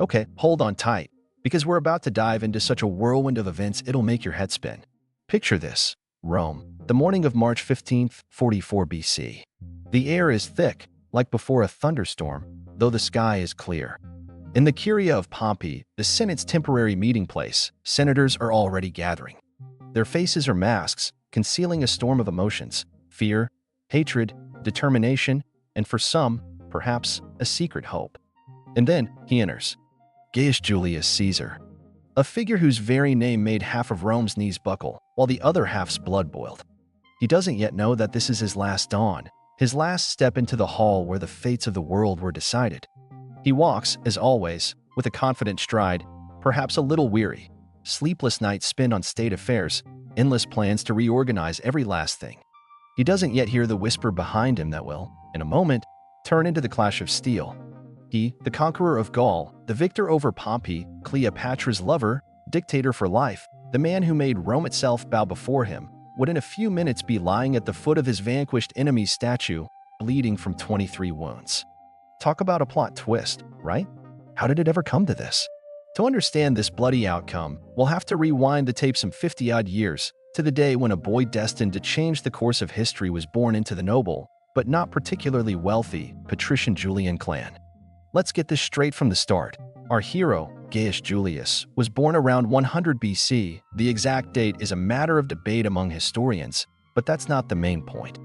Okay, hold on tight, because we're about to dive into such a whirlwind of events it'll make your head spin. Picture this: Rome, the morning of March 15th, 44 BC. The air is thick, like before a thunderstorm, though the sky is clear. In the Curia of Pompey, the Senate's temporary meeting place, senators are already gathering. Their faces are masks, concealing a storm of emotions: fear, hatred, determination, and for some, perhaps, a secret hope. And then he enters. Gaius Julius Caesar, a figure whose very name made half of Rome's knees buckle, while the other half's blood boiled. He doesn't yet know that this is his last dawn, his last step into the hall where the fates of the world were decided. He walks, as always, with a confident stride, perhaps a little weary. Sleepless nights spent on state affairs, endless plans to reorganize every last thing. He doesn't yet hear the whisper behind him that will, in a moment, turn into the clash of steel. He, the conqueror of Gaul, the victor over Pompey, Cleopatra's lover, dictator for life, the man who made Rome itself bow before him, would in a few minutes be lying at the foot of his vanquished enemy's statue, bleeding from 23 wounds. Talk about a plot twist, right? How did it ever come to this? To understand this bloody outcome, we'll have to rewind the tape some 50-odd years, to the day when a boy destined to change the course of history was born into the noble, but not particularly wealthy, patrician Julian clan. Let's get this straight from the start. Our hero, Gaius Julius, was born around 100 BC. The exact date is a matter of debate among historians, but that's not the main point.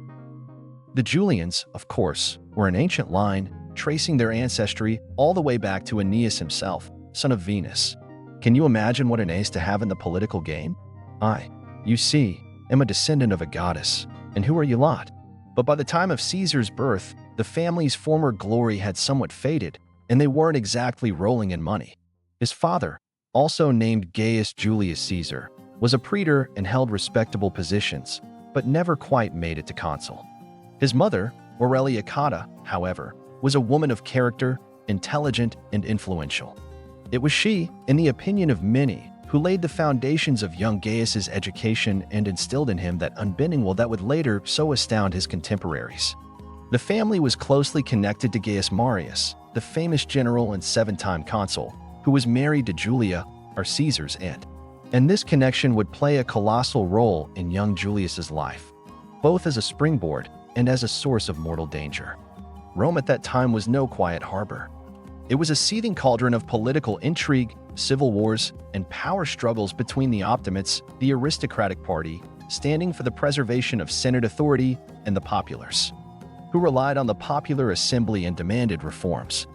The Julians, of course, were an ancient line, tracing their ancestry all the way back to Aeneas himself, son of Venus. Can you imagine what an ace to have in the political game? I, you see, am a descendant of a goddess, and who are you lot? But by the time of Caesar's birth, the family's former glory had somewhat faded, and they weren't exactly rolling in money. His father, also named Gaius Julius Caesar, was a praetor and held respectable positions, but never quite made it to consul. His mother, Aurelia Cotta, however, was a woman of character, intelligent, and influential. It was she, in the opinion of many, who laid the foundations of young Gaius's education and instilled in him that unbending will that would later so astound his contemporaries. The family was closely connected to Gaius Marius, the famous general and seven-time consul, who was married to Julia, or Caesar's aunt. And this connection would play a colossal role in young Julius's life, both as a springboard and as a source of mortal danger. Rome at that time was no quiet harbor. It was a seething cauldron of political intrigue, civil wars, and power struggles between the Optimates, the aristocratic party, standing for the preservation of Senate authority, and the populace, who relied on the popular assembly and demanded reforms.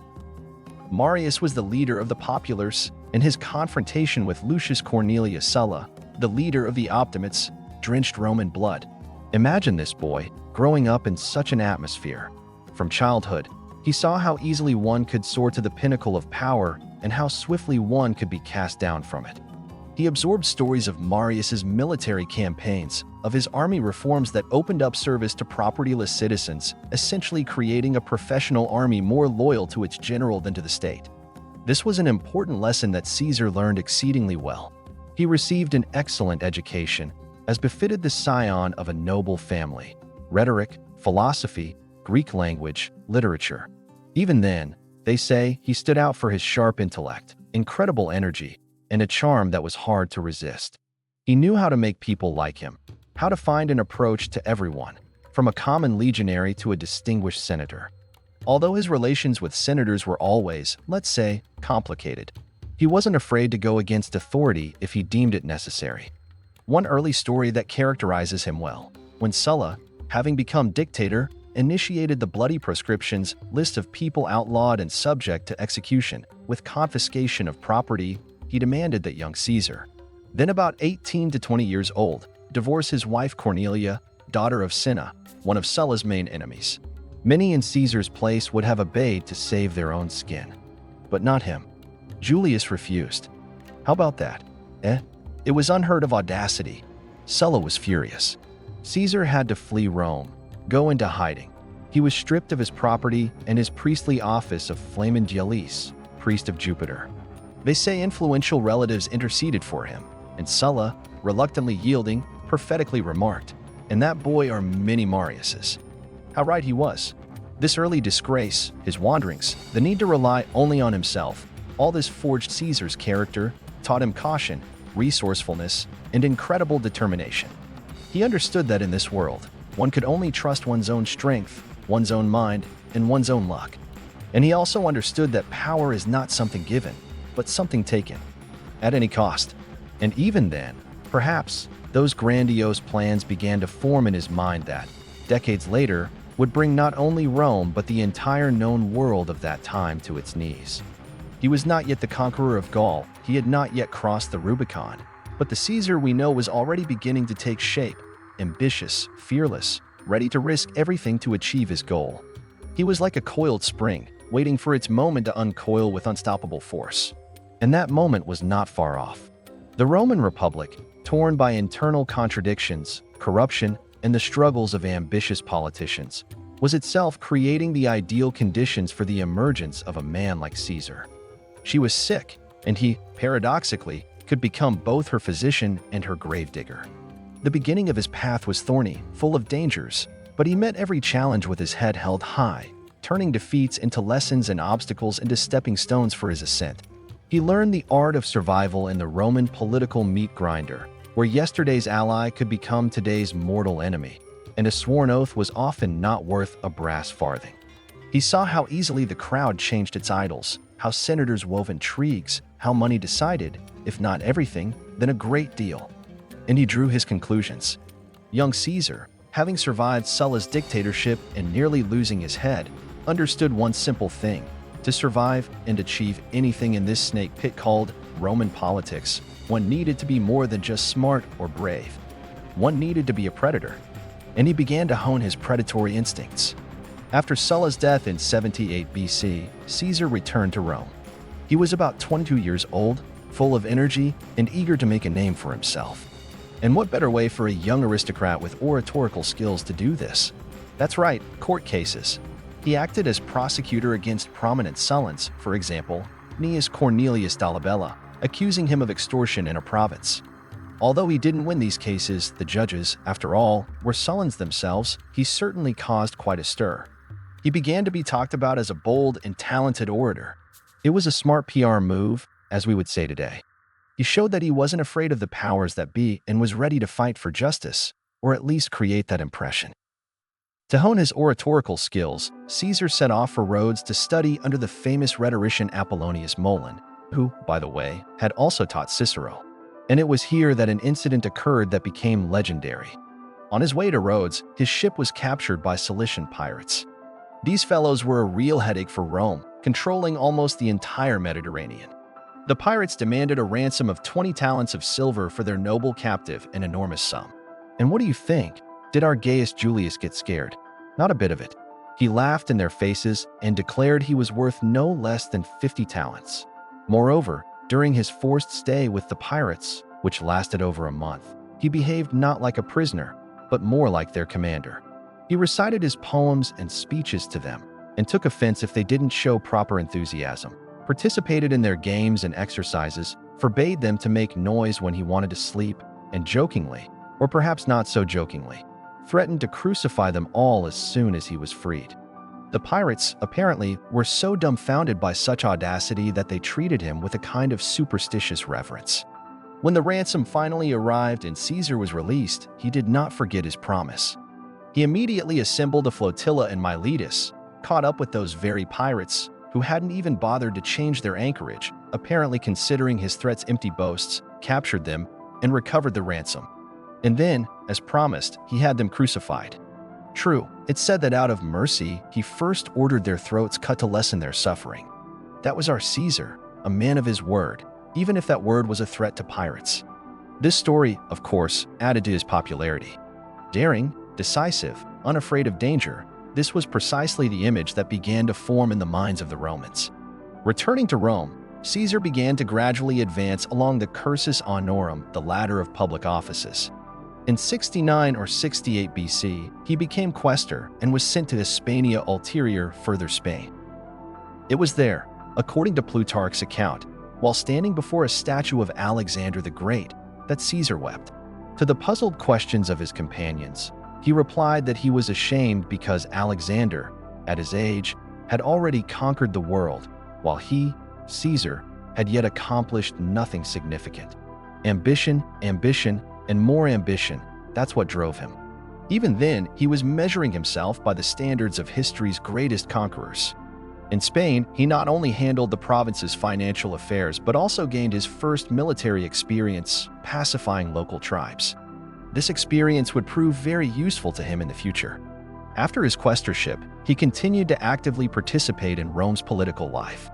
Marius was the leader of the populace, and his confrontation with Lucius Cornelius Sulla, the leader of the Optimates, drenched Rome in blood. Imagine this boy, growing up in such an atmosphere. From childhood, he saw how easily one could soar to the pinnacle of power and how swiftly one could be cast down from it. He absorbed stories of Marius's military campaigns, of his army reforms that opened up service to propertyless citizens, essentially creating a professional army more loyal to its general than to the state. This was an important lesson that Caesar learned exceedingly well. He received an excellent education, as befitted the scion of a noble family: rhetoric, philosophy, Greek language, literature. Even then, they say, he stood out for his sharp intellect, incredible energy, and a charm that was hard to resist. He knew how to make people like him, how to find an approach to everyone, from a common legionary to a distinguished senator. Although his relations with senators were always, let's say, complicated, he wasn't afraid to go against authority if he deemed it necessary. One early story that characterizes him well: when Sulla, having become dictator, initiated the bloody proscriptions list of people outlawed and subject to execution, with confiscation of property. He demanded that young Caesar, then about 18 to 20 years old, divorce his wife Cornelia, daughter of Cinna, one of Sulla's main enemies. Many in Caesar's place would have obeyed to save their own skin, but not him. Julius refused. How about that? It was unheard of audacity. Sulla was furious. Caesar had to flee Rome, go into hiding. He was stripped of his property and his priestly office of Flamen Dialis, priest of Jupiter. They say influential relatives interceded for him, and Sulla, reluctantly yielding, prophetically remarked, "And that boy are many Mariuses." How right he was. This early disgrace, his wanderings, the need to rely only on himself, All this forged Caesar's character, taught him caution, resourcefulness, and incredible determination. He understood that in this world, one could only trust one's own strength, one's own mind, and one's own luck. And he also understood that power is not something given, but something taken, at any cost. And even then, perhaps, those grandiose plans began to form in his mind that, decades later, would bring not only Rome but the entire known world of that time to its knees. He was not yet the conqueror of Gaul, he had not yet crossed the Rubicon, but the Caesar we know was already beginning to take shape, ambitious, fearless, ready to risk everything to achieve his goal. He was like a coiled spring, waiting for its moment to uncoil with unstoppable force. And that moment was not far off. The Roman Republic, torn by internal contradictions, corruption, and the struggles of ambitious politicians, was itself creating the ideal conditions for the emergence of a man like Caesar. She was sick, and he, paradoxically, could become both her physician and her gravedigger. The beginning of his path was thorny, full of dangers, but he met every challenge with his head held high, turning defeats into lessons and obstacles into stepping stones for his ascent. He learned the art of survival in the Roman political meat grinder, where yesterday's ally could become today's mortal enemy, and a sworn oath was often not worth a brass farthing. He saw how easily the crowd changed its idols, how senators wove intrigues, how money decided, if not everything, then a great deal. And he drew his conclusions. Young Caesar, having survived Sulla's dictatorship and nearly losing his head, understood one simple thing: to survive and achieve anything in this snake pit called Roman politics, one needed to be more than just smart or brave. One needed to be a predator. And he began to hone his predatory instincts. After Sulla's death in 78 BC, Caesar returned to Rome. He was about 22 years old, full of energy, and eager to make a name for himself. And what better way for a young aristocrat with oratorical skills to do this? That's right, court cases. He acted as prosecutor against prominent Sullans, for example, Gnaeus Cornelius Dolabella, accusing him of extortion in a province. Although he didn't win these cases, the judges, after all, were Sullans themselves. He certainly caused quite a stir. He began to be talked about as a bold and talented orator. It was a smart PR move, as we would say today. He showed that he wasn't afraid of the powers that be and was ready to fight for justice, or at least create that impression. To hone his oratorical skills, Caesar set off for Rhodes to study under the famous rhetorician Apollonius Molon, who, by the way, had also taught Cicero. And it was here that an incident occurred that became legendary. On his way to Rhodes, his ship was captured by Cilician pirates. These fellows were a real headache for Rome, controlling almost the entire Mediterranean. The pirates demanded a ransom of 20 talents of silver for their noble captive, an enormous sum. And what do you think? Did our Gaius Julius get scared? Not a bit of it. He laughed in their faces and declared he was worth no less than 50 talents. Moreover, during his forced stay with the pirates, which lasted over a month, he behaved not like a prisoner, but more like their commander. He recited his poems and speeches to them, and took offense if they didn't show proper enthusiasm, participated in their games and exercises, forbade them to make noise when he wanted to sleep, and jokingly, or perhaps not so jokingly, threatened to crucify them all as soon as he was freed. The pirates, apparently, were so dumbfounded by such audacity that they treated him with a kind of superstitious reverence. When the ransom finally arrived and Caesar was released, he did not forget his promise. He immediately assembled a flotilla in Miletus, caught up with those very pirates, who hadn't even bothered to change their anchorage, apparently considering his threats empty boasts, captured them, and recovered the ransom. And then, as promised, he had them crucified. True, it's said that out of mercy, he first ordered their throats cut to lessen their suffering. That was our Caesar, a man of his word, even if that word was a threat to pirates. This story, of course, added to his popularity. Daring, decisive, unafraid of danger, this was precisely the image that began to form in the minds of the Romans. Returning to Rome, Caesar began to gradually advance along the Cursus Honorum, the ladder of public offices. In 69 or 68 BC, he became questor and was sent to Hispania Ulterior, further Spain. It was there, according to Plutarch's account, while standing before a statue of Alexander the Great, that Caesar wept. To the puzzled questions of his companions, he replied that he was ashamed because Alexander, at his age, had already conquered the world, while he, Caesar, had yet accomplished nothing significant. Ambition, ambition, and more ambition, that's what drove him. Even then, he was measuring himself by the standards of history's greatest conquerors. In Spain, he not only handled the province's financial affairs but also gained his first military experience pacifying local tribes. This experience would prove very useful to him in the future. After his quaestorship, he continued to actively participate in Rome's political life.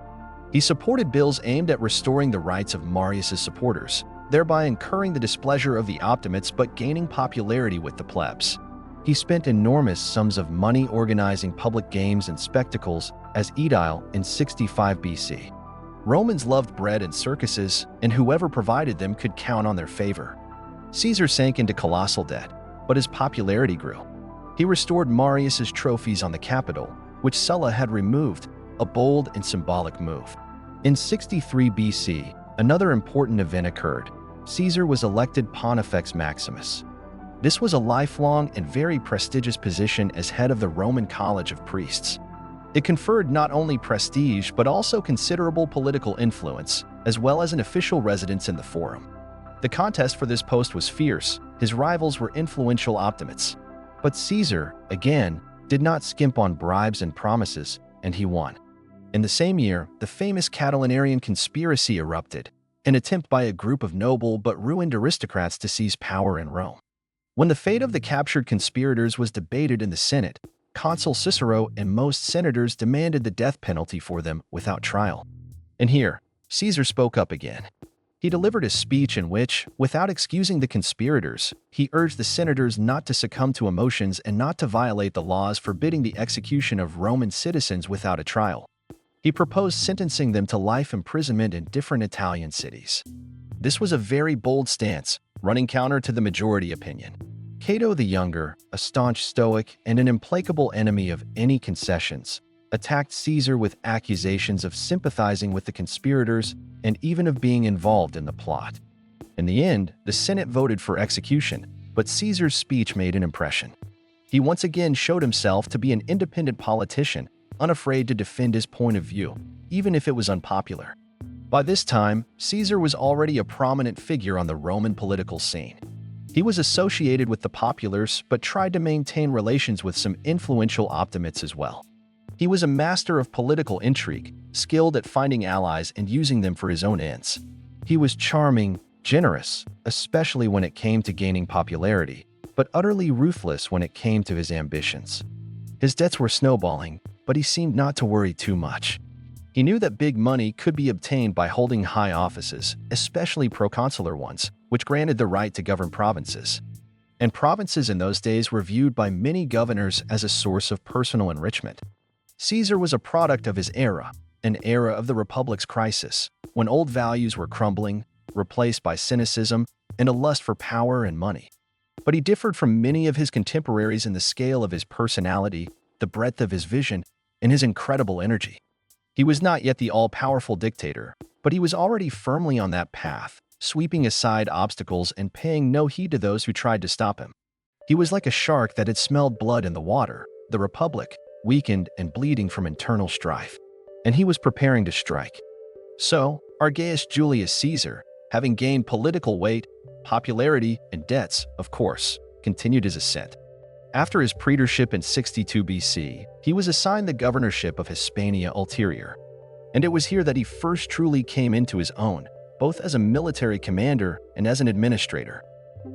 He supported bills aimed at restoring the rights of Marius's supporters, thereby incurring the displeasure of the Optimates but gaining popularity with the plebs. He spent enormous sums of money organizing public games and spectacles as aedile in 65 BC. Romans loved bread and circuses, and whoever provided them could count on their favor. Caesar sank into colossal debt, but his popularity grew. He restored Marius's trophies on the Capitol, which Sulla had removed, a bold and symbolic move. In 63 BC, another important event occurred. Caesar was elected Pontifex Maximus. This was a lifelong and very prestigious position as head of the Roman College of Priests. It conferred not only prestige but also considerable political influence, as well as an official residence in the Forum. The contest for this post was fierce. His rivals were influential Optimates. But Caesar, again, did not skimp on bribes and promises, and he won. In the same year, the famous Catilinarian conspiracy erupted, an attempt by a group of noble but ruined aristocrats to seize power in Rome. When the fate of the captured conspirators was debated in the Senate, Consul Cicero and most senators demanded the death penalty for them without trial. And here, Caesar spoke up again. He delivered a speech in which, without excusing the conspirators, he urged the senators not to succumb to emotions and not to violate the laws forbidding the execution of Roman citizens without a trial. He proposed sentencing them to life imprisonment in different Italian cities. This was a very bold stance, running counter to the majority opinion. Cato the Younger, a staunch Stoic and an implacable enemy of any concessions, attacked Caesar with accusations of sympathizing with the conspirators and even of being involved in the plot. In the end, the Senate voted for execution, but Caesar's speech made an impression. He once again showed himself to be an independent politician, unafraid to defend his point of view, even if it was unpopular. By this time, Caesar was already a prominent figure on the Roman political scene. He was associated with the populace but tried to maintain relations with some influential Optimates as well. He was a master of political intrigue, skilled at finding allies and using them for his own ends. He was charming, generous, especially when it came to gaining popularity, but utterly ruthless when it came to his ambitions. His debts were snowballing, but he seemed not to worry too much. He knew that big money could be obtained by holding high offices, especially proconsular ones, which granted the right to govern provinces. And provinces in those days were viewed by many governors as a source of personal enrichment. Caesar was a product of his era, an era of the Republic's crisis, when old values were crumbling, replaced by cynicism and a lust for power and money. But he differed from many of his contemporaries in the scale of his personality, the breadth of his vision, and his incredible energy. He was not yet the all-powerful dictator, but he was already firmly on that path, sweeping aside obstacles and paying no heed to those who tried to stop him. He was like a shark that had smelled blood in the water, the Republic, weakened and bleeding from internal strife, and he was preparing to strike. So, our Gaius Julius Caesar, having gained political weight, popularity, and debts, of course, continued his ascent. After his praetorship in 62 BC, he was assigned the governorship of Hispania Ulterior. And it was here that he first truly came into his own, both as a military commander and as an administrator.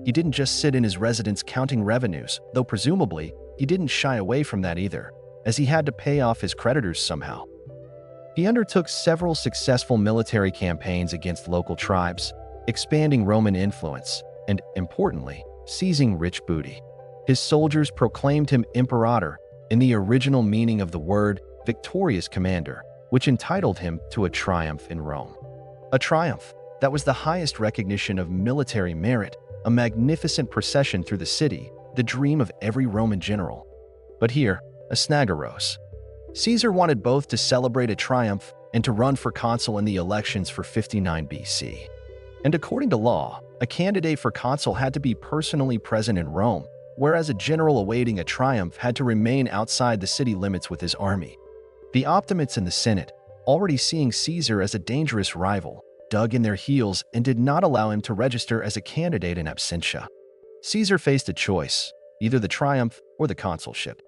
He didn't just sit in his residence counting revenues, though presumably he didn't shy away from that either, as he had to pay off his creditors somehow. He undertook several successful military campaigns against local tribes, expanding Roman influence, and, importantly, seizing rich booty. His soldiers proclaimed him imperator, in the original meaning of the word, victorious commander, which entitled him to a triumph in Rome. A triumph that was the highest recognition of military merit, a magnificent procession through the city, the dream of every Roman general. But here, a snag arose. Caesar wanted both to celebrate a triumph and to run for consul in the elections for 59 BC. And according to law, a candidate for consul had to be personally present in Rome, whereas a general awaiting a triumph had to remain outside the city limits with his army. The Optimates in the Senate, already seeing Caesar as a dangerous rival, dug in their heels and did not allow him to register as a candidate in absentia. Caesar faced a choice, either the triumph or the consulship.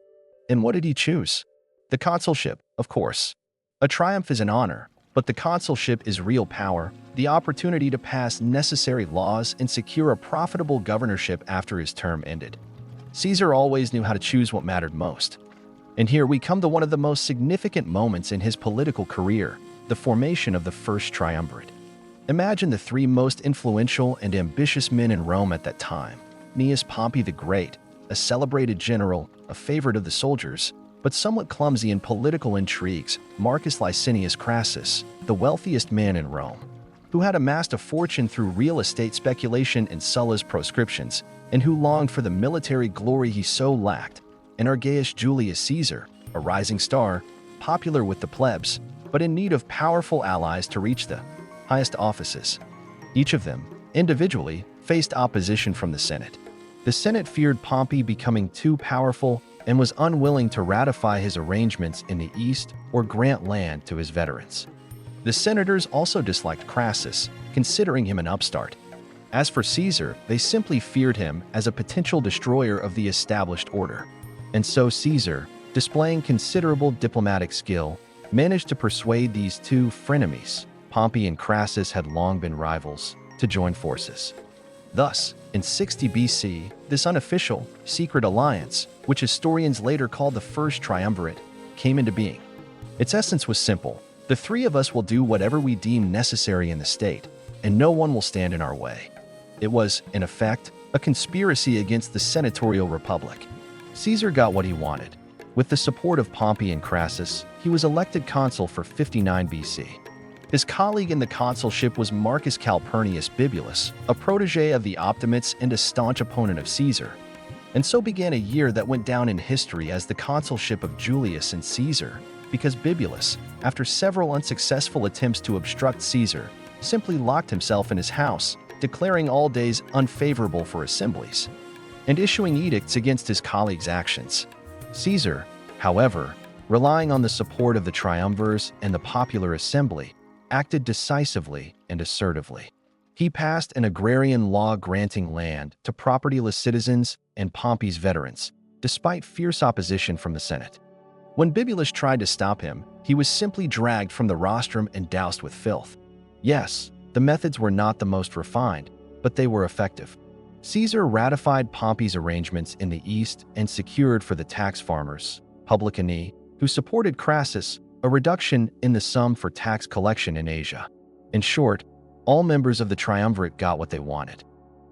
And what did he choose? The consulship, of course. A triumph is an honor, but the consulship is real power, the opportunity to pass necessary laws and secure a profitable governorship after his term ended. Caesar always knew how to choose what mattered most. And here we come to one of the most significant moments in his political career, the formation of the First Triumvirate. Imagine the three most influential and ambitious men in Rome at that time. Gnaeus Pompey the Great, a celebrated general, a favorite of the soldiers, but somewhat clumsy in political intrigues, Marcus Licinius Crassus, the wealthiest man in Rome, who had amassed a fortune through real estate speculation and Sulla's proscriptions, and who longed for the military glory he so lacked, and Gaius Julius Caesar, a rising star, popular with the plebs, but in need of powerful allies to reach the highest offices. Each of them, individually, faced opposition from the Senate. The Senate feared Pompey becoming too powerful and was unwilling to ratify his arrangements in the East or grant land to his veterans. The senators also disliked Crassus, considering him an upstart. As for Caesar, they simply feared him as a potential destroyer of the established order. And so Caesar, displaying considerable diplomatic skill, managed to persuade these two frenemies, Pompey and Crassus had long been rivals, to join forces. Thus, in 60 BC, this unofficial, secret alliance, which historians later called the First Triumvirate, came into being. Its essence was simple: the three of us will do whatever we deem necessary in the state, and no one will stand in our way. It was, in effect, a conspiracy against the senatorial republic. Caesar got what he wanted. With the support of Pompey and Crassus, he was elected consul for 59 BC. His colleague in the consulship was Marcus Calpurnius Bibulus, a protege of the Optimates and a staunch opponent of Caesar. And so began a year that went down in history as the consulship of Julius and Caesar, because Bibulus, after several unsuccessful attempts to obstruct Caesar, simply locked himself in his house, declaring all days unfavorable for assemblies, and issuing edicts against his colleagues' actions. Caesar, however, relying on the support of the triumvirs and the popular assembly, acted decisively and assertively. He passed an agrarian law granting land to propertyless citizens and Pompey's veterans, despite fierce opposition from the Senate. When Bibulus tried to stop him, he was simply dragged from the rostrum and doused with filth. Yes, the methods were not the most refined, but they were effective. Caesar ratified Pompey's arrangements in the East and secured for the tax farmers, publicani, who supported Crassus, a reduction in the sum for tax collection in Asia. In short, all members of the triumvirate got what they wanted.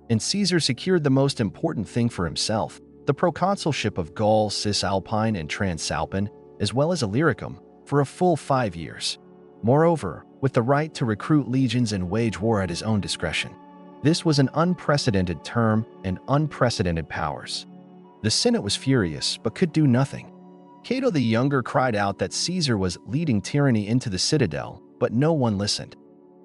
And Caesar secured the most important thing for himself, the proconsulship of Gaul, Cisalpine, and Transalpine, as well as Illyricum, for a full 5 years. Moreover, with the right to recruit legions and wage war at his own discretion. This was an unprecedented term and unprecedented powers. The Senate was furious, but could do nothing. Cato the Younger cried out that Caesar was leading tyranny into the citadel, but no one listened.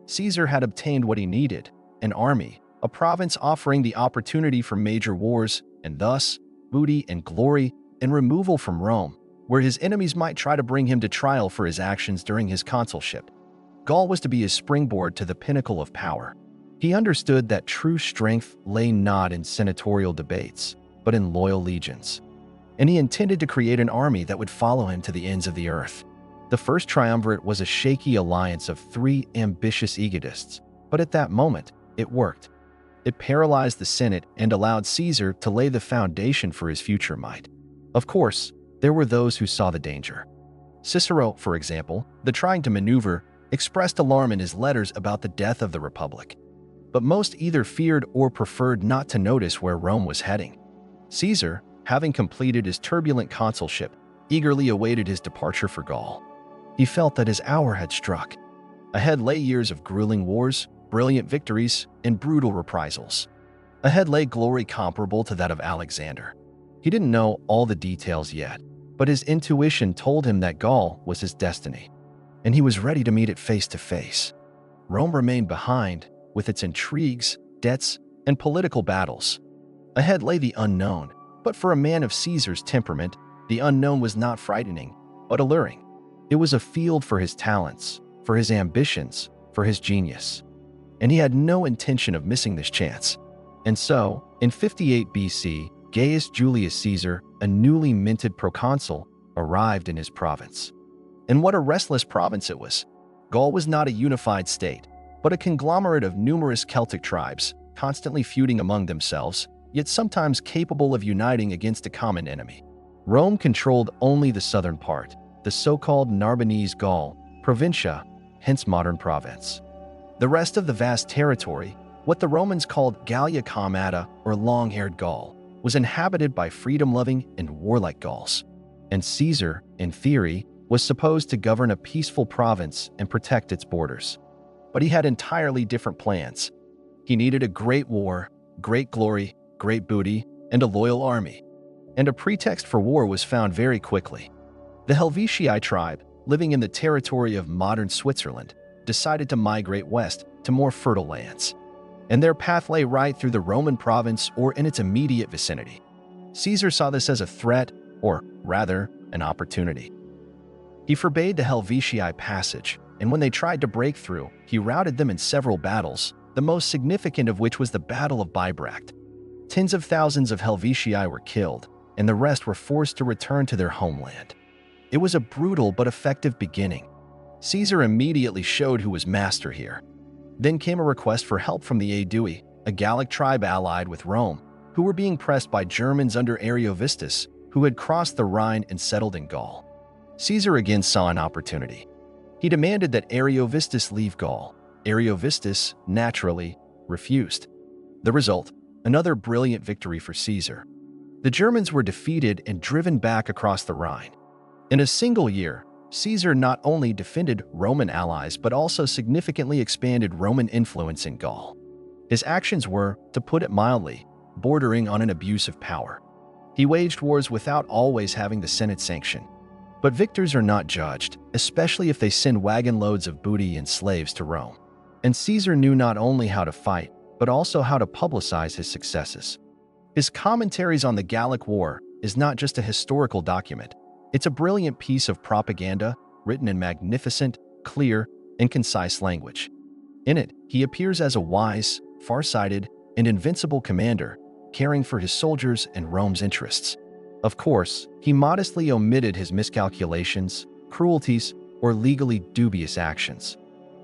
Caesar had obtained what he needed: an army, a province offering the opportunity for major wars, and thus, booty and glory, and removal from Rome, where his enemies might try to bring him to trial for his actions during his consulship. Gaul was to be his springboard to the pinnacle of power. He understood that true strength lay not in senatorial debates, but in loyal legions. And he intended to create an army that would follow him to the ends of the earth. The First Triumvirate was a shaky alliance of three ambitious egotists, but at that moment, it worked. It paralyzed the Senate and allowed Caesar to lay the foundation for his future might. Of course, there were those who saw the danger. Cicero, for example, the trying to maneuver, expressed alarm in his letters about the death of the Republic. But most either feared or preferred not to notice where Rome was heading. Caesar, having completed his turbulent consulship, eagerly awaited his departure for Gaul. He felt that his hour had struck. Ahead lay years of grueling wars, brilliant victories, and brutal reprisals. Ahead lay glory comparable to that of Alexander. He didn't know all the details yet, but his intuition told him that Gaul was his destiny, and he was ready to meet it face to face. Rome remained behind, with its intrigues, debts, and political battles. Ahead lay the unknown, but for a man of Caesar's temperament, the unknown was not frightening, but alluring. It was a field for his talents, for his ambitions, for his genius. And he had no intention of missing this chance. And so, in 58 BC, Gaius Julius Caesar, a newly minted proconsul, arrived in his province. And what a restless province it was. Gaul was not a unified state, but a conglomerate of numerous Celtic tribes, constantly feuding among themselves, yet sometimes capable of uniting against a common enemy. Rome controlled only the southern part, the so-called Narbonese Gaul, Provincia, hence modern province. The rest of the vast territory, what the Romans called Gallia Comata or long-haired Gaul, was inhabited by freedom-loving and warlike Gauls. And Caesar, in theory, was supposed to govern a peaceful province and protect its borders. But he had entirely different plans. He needed a great war, great glory, great booty, and a loyal army. And a pretext for war was found very quickly. The Helvetii tribe, living in the territory of modern Switzerland, decided to migrate west to more fertile lands. And their path lay right through the Roman province or in its immediate vicinity. Caesar saw this as a threat, or rather, an opportunity. He forbade the Helvetii passage, and when they tried to break through, he routed them in several battles, the most significant of which was the Battle of Bibracte. Tens of thousands of Helvetii were killed, and the rest were forced to return to their homeland. It was a brutal but effective beginning. Caesar immediately showed who was master here. Then came a request for help from the Aedui, a Gallic tribe allied with Rome, who were being pressed by Germans under Ariovistus, who had crossed the Rhine and settled in Gaul. Caesar again saw an opportunity. He demanded that Ariovistus leave Gaul. Ariovistus, naturally, refused. The result, another brilliant victory for Caesar. The Germans were defeated and driven back across the Rhine. In a single year, Caesar not only defended Roman allies but also significantly expanded Roman influence in Gaul. His actions were, to put it mildly, bordering on an abuse of power. He waged wars without always having the Senate sanction. But victors are not judged, especially if they send wagon loads of booty and slaves to Rome. And Caesar knew not only how to fight, but also how to publicize his successes. His Commentaries on the Gallic War is not just a historical document. It's a brilliant piece of propaganda written in magnificent, clear, and concise language. In it, he appears as a wise, far-sighted, and invincible commander, caring for his soldiers and Rome's interests. Of course, he modestly omitted his miscalculations, cruelties, or legally dubious actions.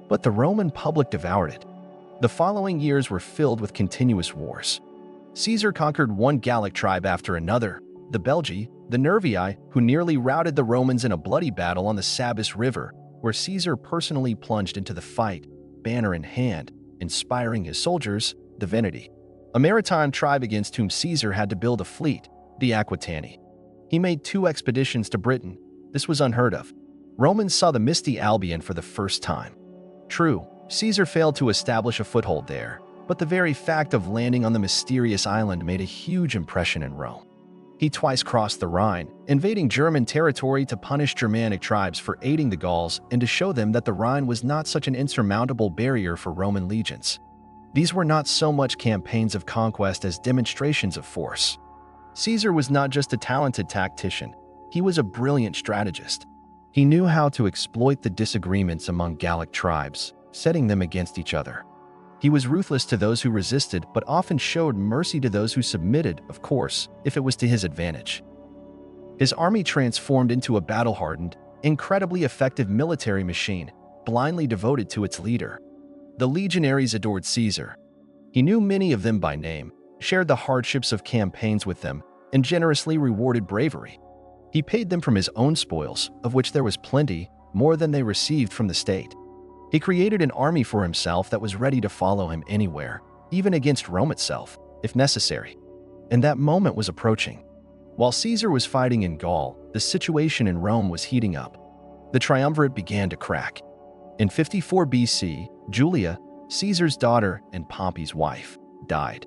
But the Roman public devoured it. The following years were filled with continuous wars. Caesar conquered one Gallic tribe after another, the Belgae, the Nervii, who nearly routed the Romans in a bloody battle on the Sabis River, where Caesar personally plunged into the fight, banner in hand, inspiring his soldiers, the Veni, a maritime tribe against whom Caesar had to build a fleet, the Aquitani. He made 2 expeditions to Britain. This was unheard of. Romans saw the misty Albion for the first time. True, Caesar failed to establish a foothold there, but the very fact of landing on the mysterious island made a huge impression in Rome. He twice crossed the Rhine, invading German territory to punish Germanic tribes for aiding the Gauls and to show them that the Rhine was not such an insurmountable barrier for Roman legions. These were not so much campaigns of conquest as demonstrations of force. Caesar was not just a talented tactician, he was a brilliant strategist. He knew how to exploit the disagreements among Gallic tribes, setting them against each other. He was ruthless to those who resisted, but often showed mercy to those who submitted, of course, if it was to his advantage. His army transformed into a battle-hardened, incredibly effective military machine, blindly devoted to its leader. The legionaries adored Caesar. He knew many of them by name, shared the hardships of campaigns with them, and generously rewarded bravery. He paid them from his own spoils, of which there was plenty, more than they received from the state. He created an army for himself that was ready to follow him anywhere, even against Rome itself, if necessary. And that moment was approaching. While Caesar was fighting in Gaul, the situation in Rome was heating up. The Triumvirate began to crack. In 54 BC, Julia, Caesar's daughter and Pompey's wife, died.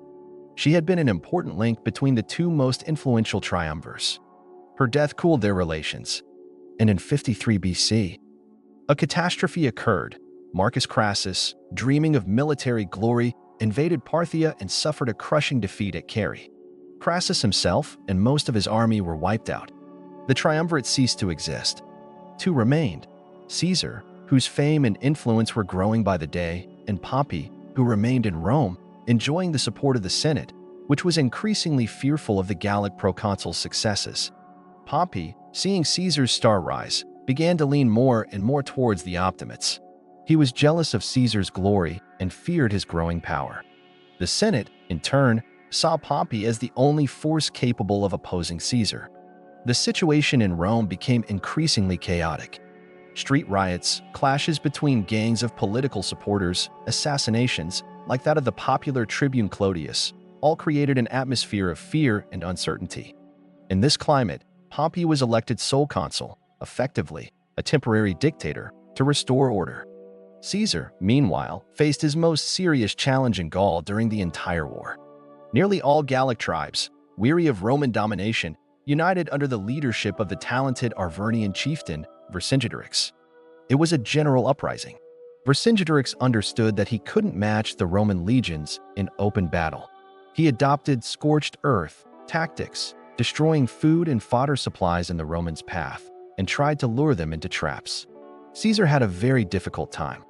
She had been an important link between the 2 most influential triumvirs. Her death cooled their relations. And in 53 BC, a catastrophe occurred. Marcus Crassus, dreaming of military glory, invaded Parthia and suffered a crushing defeat at Carrhae. Crassus himself and most of his army were wiped out. The Triumvirate ceased to exist. Two remained: Caesar, whose fame and influence were growing by the day, and Pompey, who remained in Rome, enjoying the support of the Senate, which was increasingly fearful of the Gallic proconsul's successes. Pompey, seeing Caesar's star rise, began to lean more and more towards the Optimates. He was jealous of Caesar's glory and feared his growing power. The Senate, in turn, saw Pompey as the only force capable of opposing Caesar. The situation in Rome became increasingly chaotic. Street riots, clashes between gangs of political supporters, assassinations, like that of the popular tribune Clodius, all created an atmosphere of fear and uncertainty. In this climate, Pompey was elected sole consul, effectively a temporary dictator, to restore order. Caesar, meanwhile, faced his most serious challenge in Gaul during the entire war. Nearly all Gallic tribes, weary of Roman domination, united under the leadership of the talented Arvernian chieftain Vercingetorix. It was a general uprising. Vercingetorix understood that he couldn't match the Roman legions in open battle. He adopted scorched earth tactics, destroying food and fodder supplies in the Romans' path, and tried to lure them into traps. Caesar had a very difficult time.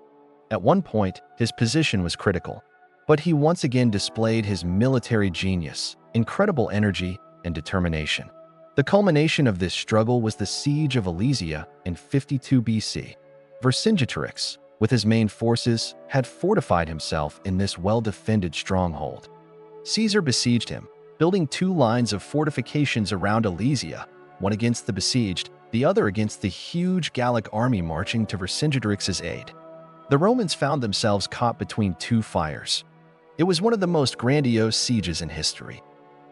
At one point, his position was critical, but he once again displayed his military genius, incredible energy, and determination. The culmination of this struggle was the siege of Alesia in 52 BC. Vercingetorix, with his main forces, had fortified himself in this well-defended stronghold. Caesar besieged him, building two lines of fortifications around Alesia, one against the besieged, the other against the huge Gallic army marching to Vercingetorix's aid. The Romans found themselves caught between two fires. It was one of the most grandiose sieges in history.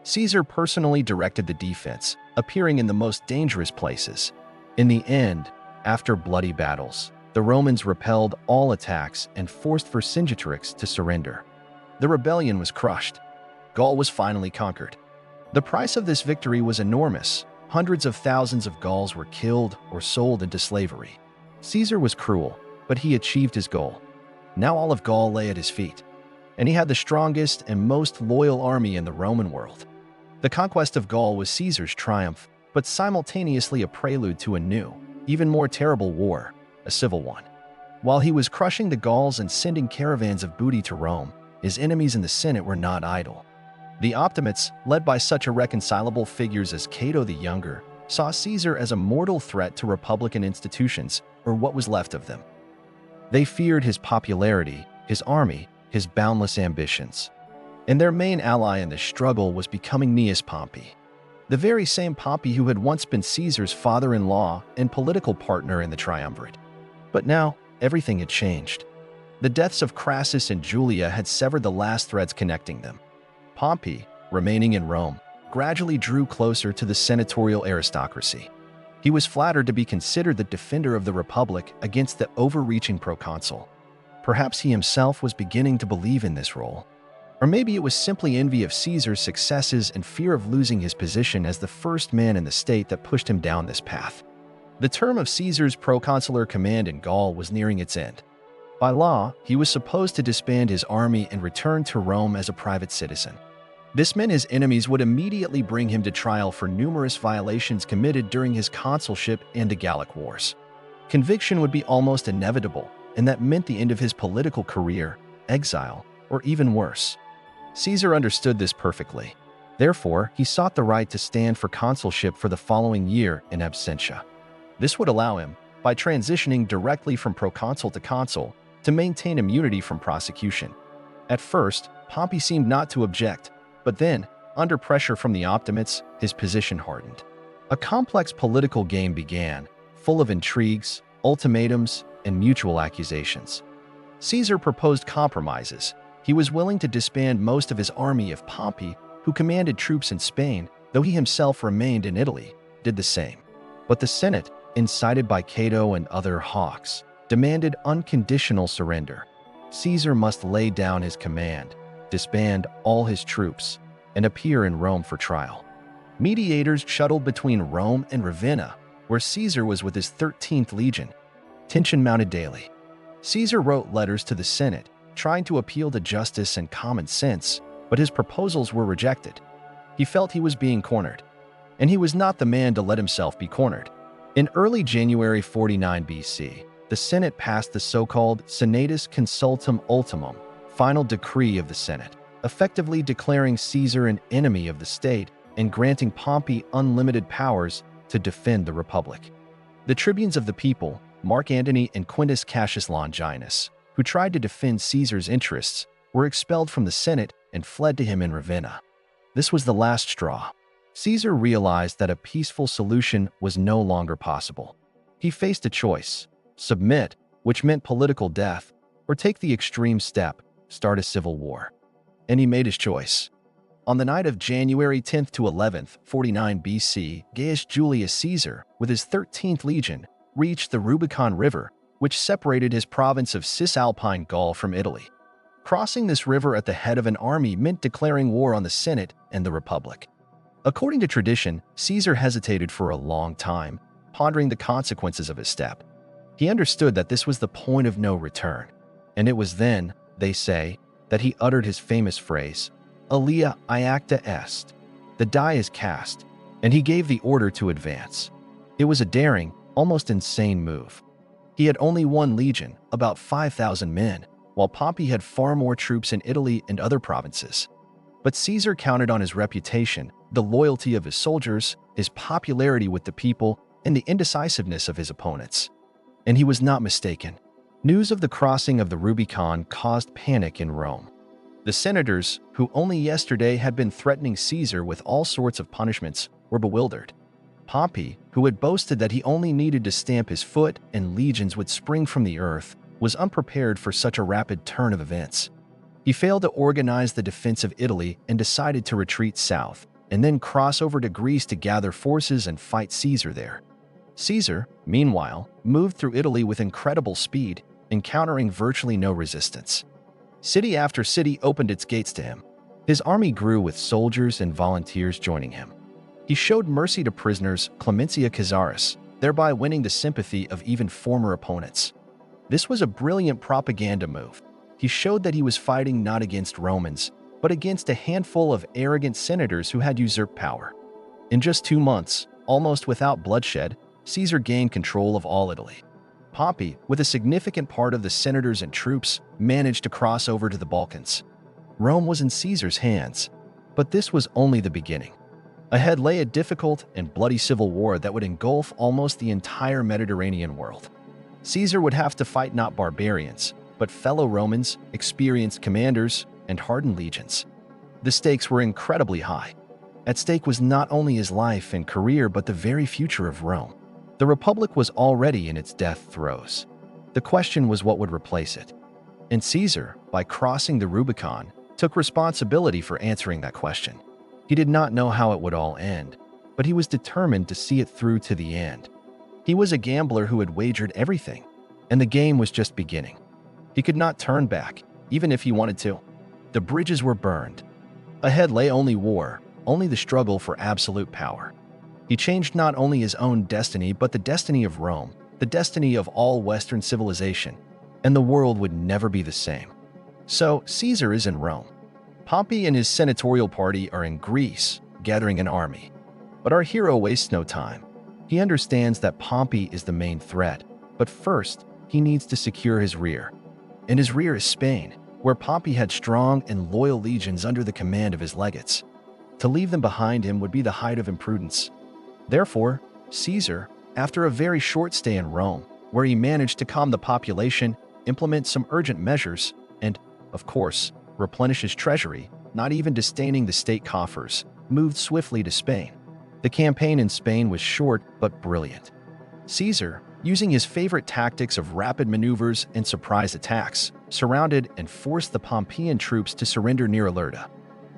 Caesar personally directed the defense, appearing in the most dangerous places. In the end, after bloody battles, the Romans repelled all attacks and forced Vercingetorix to surrender. The rebellion was crushed. Gaul was finally conquered. The price of this victory was enormous. Hundreds of thousands of Gauls were killed or sold into slavery. Caesar was cruel, but he achieved his goal. Now all of Gaul lay at his feet, and he had the strongest and most loyal army in the Roman world. The conquest of Gaul was Caesar's triumph, but simultaneously a prelude to a new, even more terrible war, a civil one. While he was crushing the Gauls and sending caravans of booty to Rome, his enemies in the Senate were not idle. The Optimates, led by such irreconcilable figures as Cato the Younger, saw Caesar as a mortal threat to republican institutions, or what was left of them. They feared his popularity, his army, his boundless ambitions. And their main ally in this struggle was becoming Gnaeus Pompey, the very same Pompey who had once been Caesar's father-in-law and political partner in the Triumvirate. But now, everything had changed. The deaths of Crassus and Julia had severed the last threads connecting them. Pompey, remaining in Rome, gradually drew closer to the senatorial aristocracy. He was flattered to be considered the defender of the Republic against the overreaching proconsul. Perhaps he himself was beginning to believe in this role. Or maybe it was simply envy of Caesar's successes and fear of losing his position as the first man in the state that pushed him down this path. The term of Caesar's proconsular command in Gaul was nearing its end. By law, he was supposed to disband his army and return to Rome as a private citizen. This meant his enemies would immediately bring him to trial for numerous violations committed during his consulship and the Gallic Wars. Conviction would be almost inevitable, and that meant the end of his political career, exile, or even worse. Caesar understood this perfectly. Therefore, he sought the right to stand for consulship for the following year in absentia. This would allow him, by transitioning directly from proconsul to consul, to maintain immunity from prosecution. At first, Pompey seemed not to object, but then, under pressure from the Optimates, his position hardened. A complex political game began, full of intrigues, ultimatums, and mutual accusations. Caesar proposed compromises. He was willing to disband most of his army if Pompey, who commanded troops in Spain, though he himself remained in Italy, did the same. But the Senate, incited by Cato and other hawks, demanded unconditional surrender. Caesar must lay down his command, disband all his troops, and appear in Rome for trial. Mediators shuttled between Rome and Ravenna, where Caesar was with his 13th legion. Tension mounted daily. Caesar wrote letters to the Senate, trying to appeal to justice and common sense, but his proposals were rejected. He felt he was being cornered, and he was not the man to let himself be cornered. In early January 49 BC, the Senate passed the so-called Senatus Consultum Ultimum, final decree of the Senate, effectively declaring Caesar an enemy of the state and granting Pompey unlimited powers to defend the Republic. The tribunes of the people, Mark Antony and Quintus Cassius Longinus, who tried to defend Caesar's interests, were expelled from the Senate and fled to him in Ravenna. This was the last straw. Caesar realized that a peaceful solution was no longer possible. He faced a choice: submit, which meant political death, or take the extreme step, start a civil war. And he made his choice. On the night of January 10th to 11th, 49 BC, Gaius Julius Caesar, with his 13th legion, reached the Rubicon River, which separated his province of Cisalpine Gaul from Italy. Crossing this river at the head of an army meant declaring war on the Senate and the Republic. According to tradition, Caesar hesitated for a long time, pondering the consequences of his step. He understood that this was the point of no return, and it was then, they say, that he uttered his famous phrase, "Alia iacta est," the die is cast, and he gave the order to advance. It was a daring, almost insane move. He had only one legion, about 5,000 men, while Pompey had far more troops in Italy and other provinces. But Caesar counted on his reputation, the loyalty of his soldiers, his popularity with the people, and the indecisiveness of his opponents. And he was not mistaken. News of the crossing of the Rubicon caused panic in Rome. The senators, who only yesterday had been threatening Caesar with all sorts of punishments, were bewildered. Pompey, who had boasted that he only needed to stamp his foot and legions would spring from the earth, was unprepared for such a rapid turn of events. He failed to organize the defense of Italy and decided to retreat south, and then cross over to Greece to gather forces and fight Caesar there. Caesar, meanwhile, moved through Italy with incredible speed, encountering virtually no resistance. City after city opened its gates to him. His army grew with soldiers and volunteers joining him. He showed mercy to prisoners, clementia Caesaris, thereby winning the sympathy of even former opponents. This was a brilliant propaganda move. He showed that he was fighting not against Romans, but against a handful of arrogant senators who had usurped power. In just 2 months, almost without bloodshed, Caesar gained control of all Italy. Pompey, with a significant part of the senators and troops, managed to cross over to the Balkans. Rome was in Caesar's hands, but this was only the beginning. Ahead lay a difficult and bloody civil war that would engulf almost the entire Mediterranean world. Caesar would have to fight not barbarians, but fellow Romans, experienced commanders, and hardened legions. The stakes were incredibly high. At stake was not only his life and career but the very future of Rome. The Republic was already in its death throes. The question was what would replace it. And Caesar, by crossing the Rubicon, took responsibility for answering that question. He did not know how it would all end, but he was determined to see it through to the end. He was a gambler who had wagered everything, and the game was just beginning. He could not turn back, even if he wanted to. The bridges were burned. Ahead lay only war, only the struggle for absolute power. He changed not only his own destiny, but the destiny of Rome, the destiny of all Western civilization, and the world would never be the same. So, Caesar is in Rome. Pompey and his senatorial party are in Greece, gathering an army. But our hero wastes no time. He understands that Pompey is the main threat, but first, he needs to secure his rear. And his rear is Spain, where Pompey had strong and loyal legions under the command of his legates. To leave them behind him would be the height of imprudence. Therefore, Caesar, after a very short stay in Rome, where he managed to calm the population, implement some urgent measures, and, of course, replenish his treasury, not even disdaining the state coffers, moved swiftly to Spain. The campaign in Spain was short but brilliant. Caesar, using his favorite tactics of rapid maneuvers and surprise attacks, surrounded and forced the Pompeian troops to surrender near Alerta.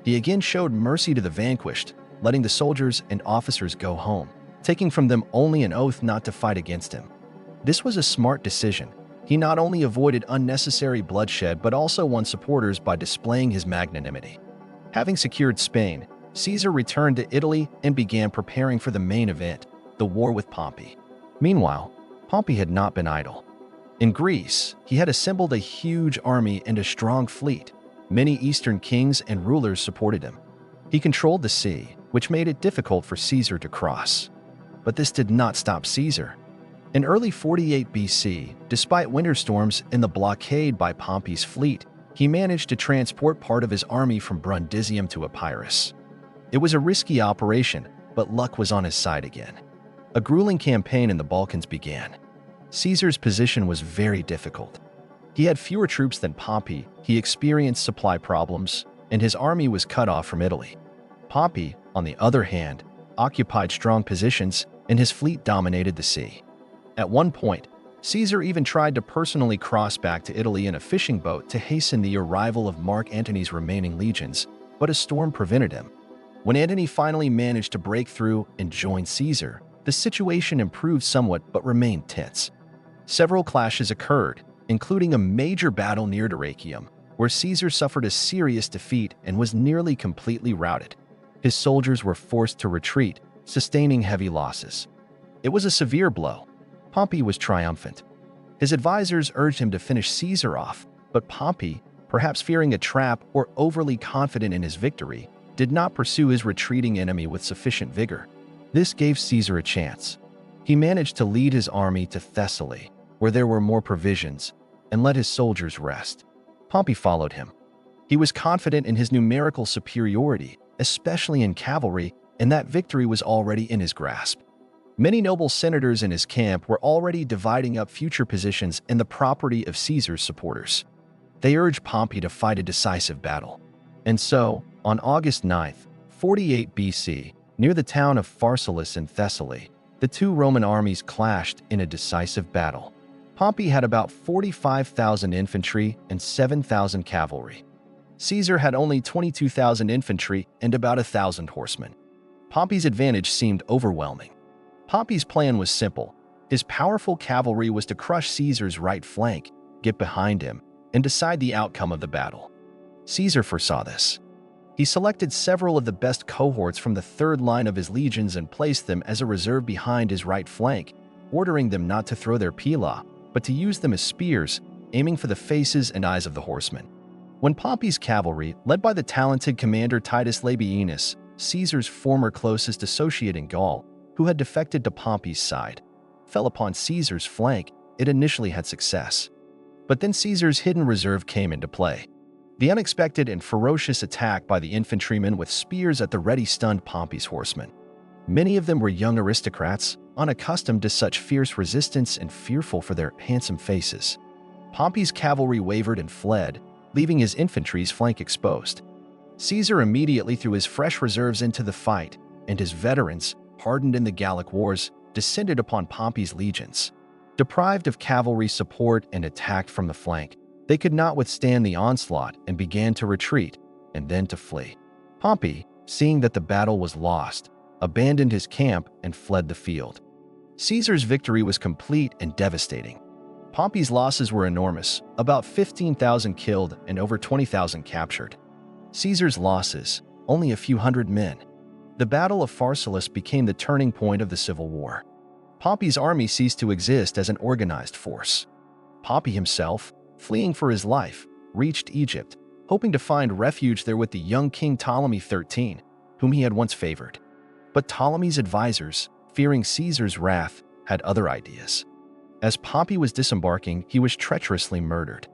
He again showed mercy to the vanquished, letting the soldiers and officers go home, taking from them only an oath not to fight against him. This was a smart decision. He not only avoided unnecessary bloodshed but also won supporters by displaying his magnanimity. Having secured Spain, Caesar returned to Italy and began preparing for the main event, the war with Pompey. Meanwhile, Pompey had not been idle. In Greece, he had assembled a huge army and a strong fleet. Many Eastern kings and rulers supported him. He controlled the sea, which made it difficult for Caesar to cross. But this did not stop Caesar. In early 48 BC, despite winter storms and the blockade by Pompey's fleet, he managed to transport part of his army from Brundisium to Epirus. It was a risky operation, but luck was on his side again. A grueling campaign in the Balkans began. Caesar's position was very difficult. He had fewer troops than Pompey, he experienced supply problems, and his army was cut off from Italy. Pompey, on the other hand, occupied strong positions, and his fleet dominated the sea. At one point, Caesar even tried to personally cross back to Italy in a fishing boat to hasten the arrival of Mark Antony's remaining legions, but a storm prevented him. When Antony finally managed to break through and join Caesar, the situation improved somewhat but remained tense. Several clashes occurred, including a major battle near Dyrrhachium, where Caesar suffered a serious defeat and was nearly completely routed. His soldiers were forced to retreat, sustaining heavy losses. It was a severe blow. Pompey was triumphant. His advisors urged him to finish Caesar off, but Pompey, perhaps fearing a trap or overly confident in his victory, did not pursue his retreating enemy with sufficient vigor. This gave Caesar a chance. He managed to lead his army to Thessaly, where there were more provisions, and let his soldiers rest. Pompey followed him. He was confident in his numerical superiority, especially in cavalry, and that victory was already in his grasp. Many noble senators in his camp were already dividing up future positions in the property of Caesar's supporters. They urged Pompey to fight a decisive battle. And so, on August 9th, 48 BC, near the town of Pharsalus in Thessaly, the two Roman armies clashed in a decisive battle. Pompey had about 45,000 infantry and 7,000 cavalry. Caesar had only 22,000 infantry and about 1,000 horsemen. Pompey's advantage seemed overwhelming. Pompey's plan was simple. His powerful cavalry was to crush Caesar's right flank, get behind him, and decide the outcome of the battle. Caesar foresaw this. He selected several of the best cohorts from the third line of his legions and placed them as a reserve behind his right flank, ordering them not to throw their pila, but to use them as spears, aiming for the faces and eyes of the horsemen. When Pompey's cavalry, led by the talented commander Titus Labienus, Caesar's former closest associate in Gaul, who had defected to Pompey's side, fell upon Caesar's flank, it initially had success. But then Caesar's hidden reserve came into play. The unexpected and ferocious attack by the infantrymen with spears at the ready stunned Pompey's horsemen. Many of them were young aristocrats, unaccustomed to such fierce resistance and fearful for their handsome faces. Pompey's cavalry wavered and fled, leaving his infantry's flank exposed. Caesar immediately threw his fresh reserves into the fight, and his veterans, hardened in the Gallic wars, descended upon Pompey's legions. Deprived of cavalry support and attacked from the flank, they could not withstand the onslaught and began to retreat, and then to flee. Pompey, seeing that the battle was lost, abandoned his camp and fled the field. Caesar's victory was complete and devastating. Pompey's losses were enormous, about 15,000 killed and over 20,000 captured. Caesar's losses, only a few hundred men. The Battle of Pharsalus became the turning point of the civil war. Pompey's army ceased to exist as an organized force. Pompey himself, fleeing for his life, reached Egypt, hoping to find refuge there with the young King Ptolemy XIII, whom he had once favored. But Ptolemy's advisors, fearing Caesar's wrath, had other ideas. As Pompey was disembarking, he was treacherously murdered.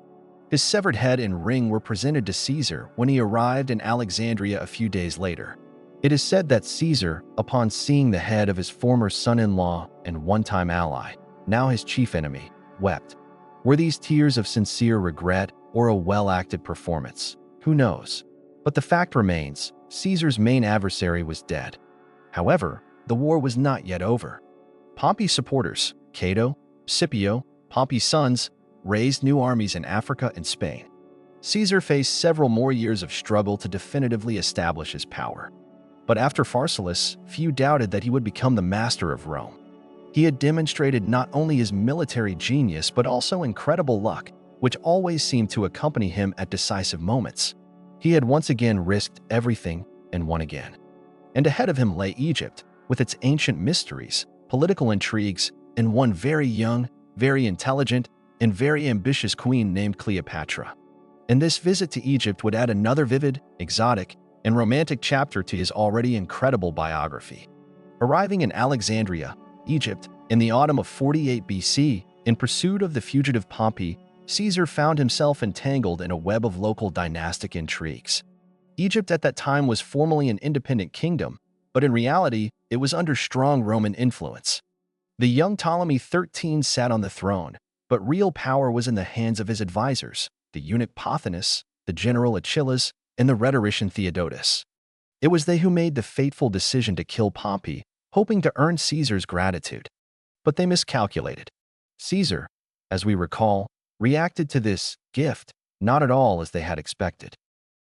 His severed head and ring were presented to Caesar when he arrived in Alexandria a few days later. It is said that Caesar, upon seeing the head of his former son-in-law and one-time ally, now his chief enemy, wept. Were these tears of sincere regret or a well-acted performance? Who knows? But the fact remains, Caesar's main adversary was dead. However, the war was not yet over. Pompey's supporters, Cato, Scipio, Pompey's sons, raised new armies in Africa and Spain. Caesar faced several more years of struggle to definitively establish his power. But after Pharsalus, few doubted that he would become the master of Rome. He had demonstrated not only his military genius but also incredible luck, which always seemed to accompany him at decisive moments. He had once again risked everything and won again. And ahead of him lay Egypt, with its ancient mysteries, political intrigues, and one very young, very intelligent, and very ambitious queen named Cleopatra. And this visit to Egypt would add another vivid, exotic, and romantic chapter to his already incredible biography. Arriving in Alexandria, Egypt, in the autumn of 48 BC, in pursuit of the fugitive Pompey, Caesar found himself entangled in a web of local dynastic intrigues. Egypt at that time was formally an independent kingdom, but in reality, it was under strong Roman influence. The young Ptolemy XIII sat on the throne, but real power was in the hands of his advisors, the eunuch Pothinus, the general Achilles, and the rhetorician Theodotus. It was they who made the fateful decision to kill Pompey, hoping to earn Caesar's gratitude. But they miscalculated. Caesar, as we recall, reacted to this gift not at all as they had expected.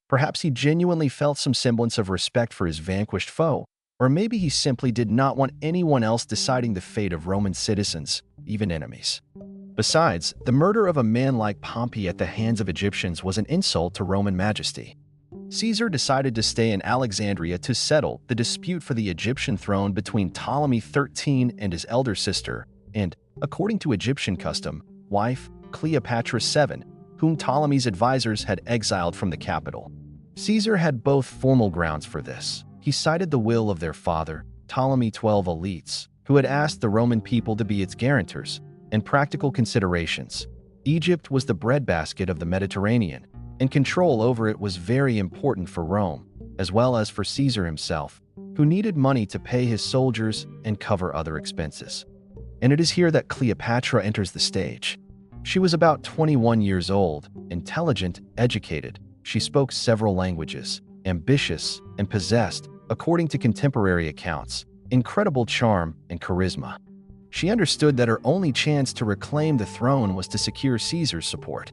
Perhaps he genuinely felt some semblance of respect for his vanquished foe, or maybe he simply did not want anyone else deciding the fate of Roman citizens, even enemies. Besides, the murder of a man like Pompey at the hands of Egyptians was an insult to Roman majesty. Caesar decided to stay in Alexandria to settle the dispute for the Egyptian throne between Ptolemy XIII and his elder sister, and, according to Egyptian custom, wife Cleopatra VII, whom Ptolemy's advisors had exiled from the capital. Caesar had both formal grounds for this. He cited the will of their father, Ptolemy XII elites, who had asked the Roman people to be its guarantors, and practical considerations. Egypt was the breadbasket of the Mediterranean, and control over it was very important for Rome, as well as for Caesar himself, who needed money to pay his soldiers and cover other expenses. And it is here that Cleopatra enters the stage. She was about 21 years old, intelligent, educated. She spoke several languages, ambitious, and possessed, according to contemporary accounts, incredible charm and charisma. She understood that her only chance to reclaim the throne was to secure Caesar's support.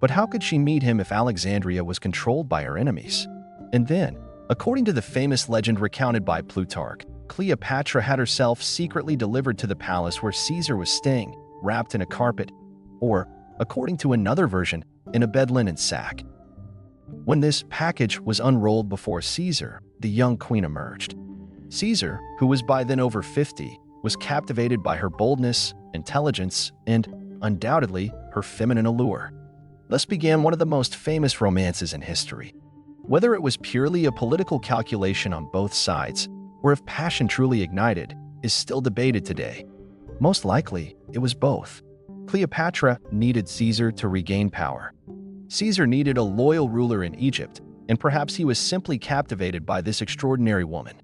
But how could she meet him if Alexandria was controlled by her enemies? And then, according to the famous legend recounted by Plutarch, Cleopatra had herself secretly delivered to the palace where Caesar was staying, wrapped in a carpet, or, according to another version, in a bed linen sack. When this package was unrolled before Caesar, the young queen emerged. Caesar, who was by then over 50, was captivated by her boldness, intelligence, and, undoubtedly, her feminine allure. Thus began one of the most famous romances in history. Whether it was purely a political calculation on both sides, or if passion truly ignited, is still debated today. Most likely, it was both. Cleopatra needed Caesar to regain power. Caesar needed a loyal ruler in Egypt, and perhaps he was simply captivated by this extraordinary woman.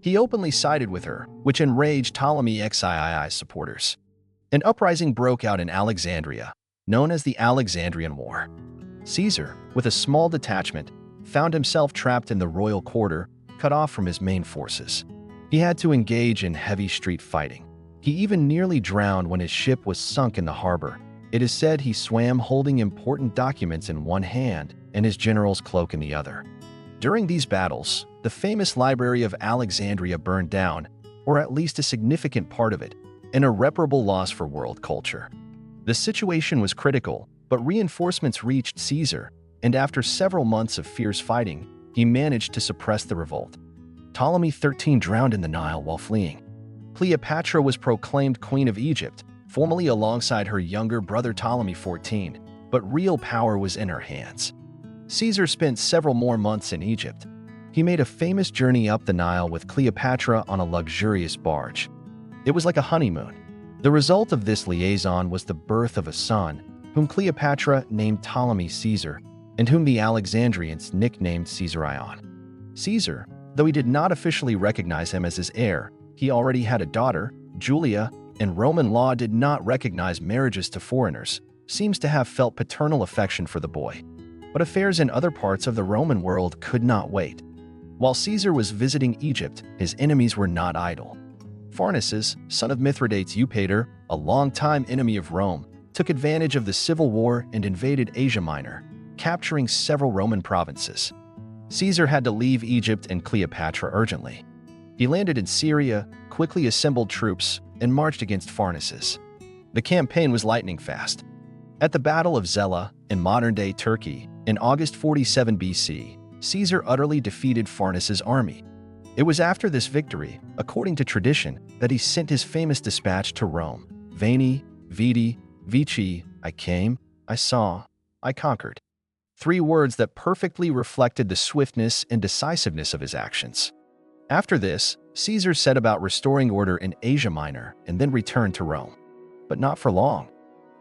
He openly sided with her, which enraged Ptolemy XIII's supporters. An uprising broke out in Alexandria, known as the Alexandrian War. Caesar, with a small detachment, found himself trapped in the royal quarter, cut off from his main forces. He had to engage in heavy street fighting. He even nearly drowned when his ship was sunk in the harbor. It is said he swam holding important documents in one hand and his general's cloak in the other. During these battles, the famous Library of Alexandria burned down, or at least a significant part of it, an irreparable loss for world culture. The situation was critical, but reinforcements reached Caesar, and after several months of fierce fighting, he managed to suppress the revolt. Ptolemy XIII drowned in the Nile while fleeing. Cleopatra was proclaimed Queen of Egypt, formally alongside her younger brother Ptolemy XIV, but real power was in her hands. Caesar spent several more months in Egypt. He made a famous journey up the Nile with Cleopatra on a luxurious barge. It was like a honeymoon. The result of this liaison was the birth of a son, whom Cleopatra named Ptolemy Caesar, and whom the Alexandrians nicknamed Caesarion. Caesar, though he did not officially recognize him as his heir, he already had a daughter, Julia, and Roman law did not recognize marriages to foreigners, seems to have felt paternal affection for the boy. But affairs in other parts of the Roman world could not wait. While Caesar was visiting Egypt, his enemies were not idle. Pharnaces, son of Mithridates Eupator, a longtime enemy of Rome, took advantage of the civil war and invaded Asia Minor, capturing several Roman provinces. Caesar had to leave Egypt and Cleopatra urgently. He landed in Syria, quickly assembled troops, and marched against Pharnaces. The campaign was lightning fast. At the Battle of Zela, in modern-day Turkey, in August 47 BC, Caesar utterly defeated Pharnaces' army. It was after this victory, according to tradition, that he sent his famous dispatch to Rome: Veni, Vidi, Vici, I came, I saw, I conquered. 3 words that perfectly reflected the swiftness and decisiveness of his actions. After this, Caesar set about restoring order in Asia Minor and then returned to Rome. But not for long.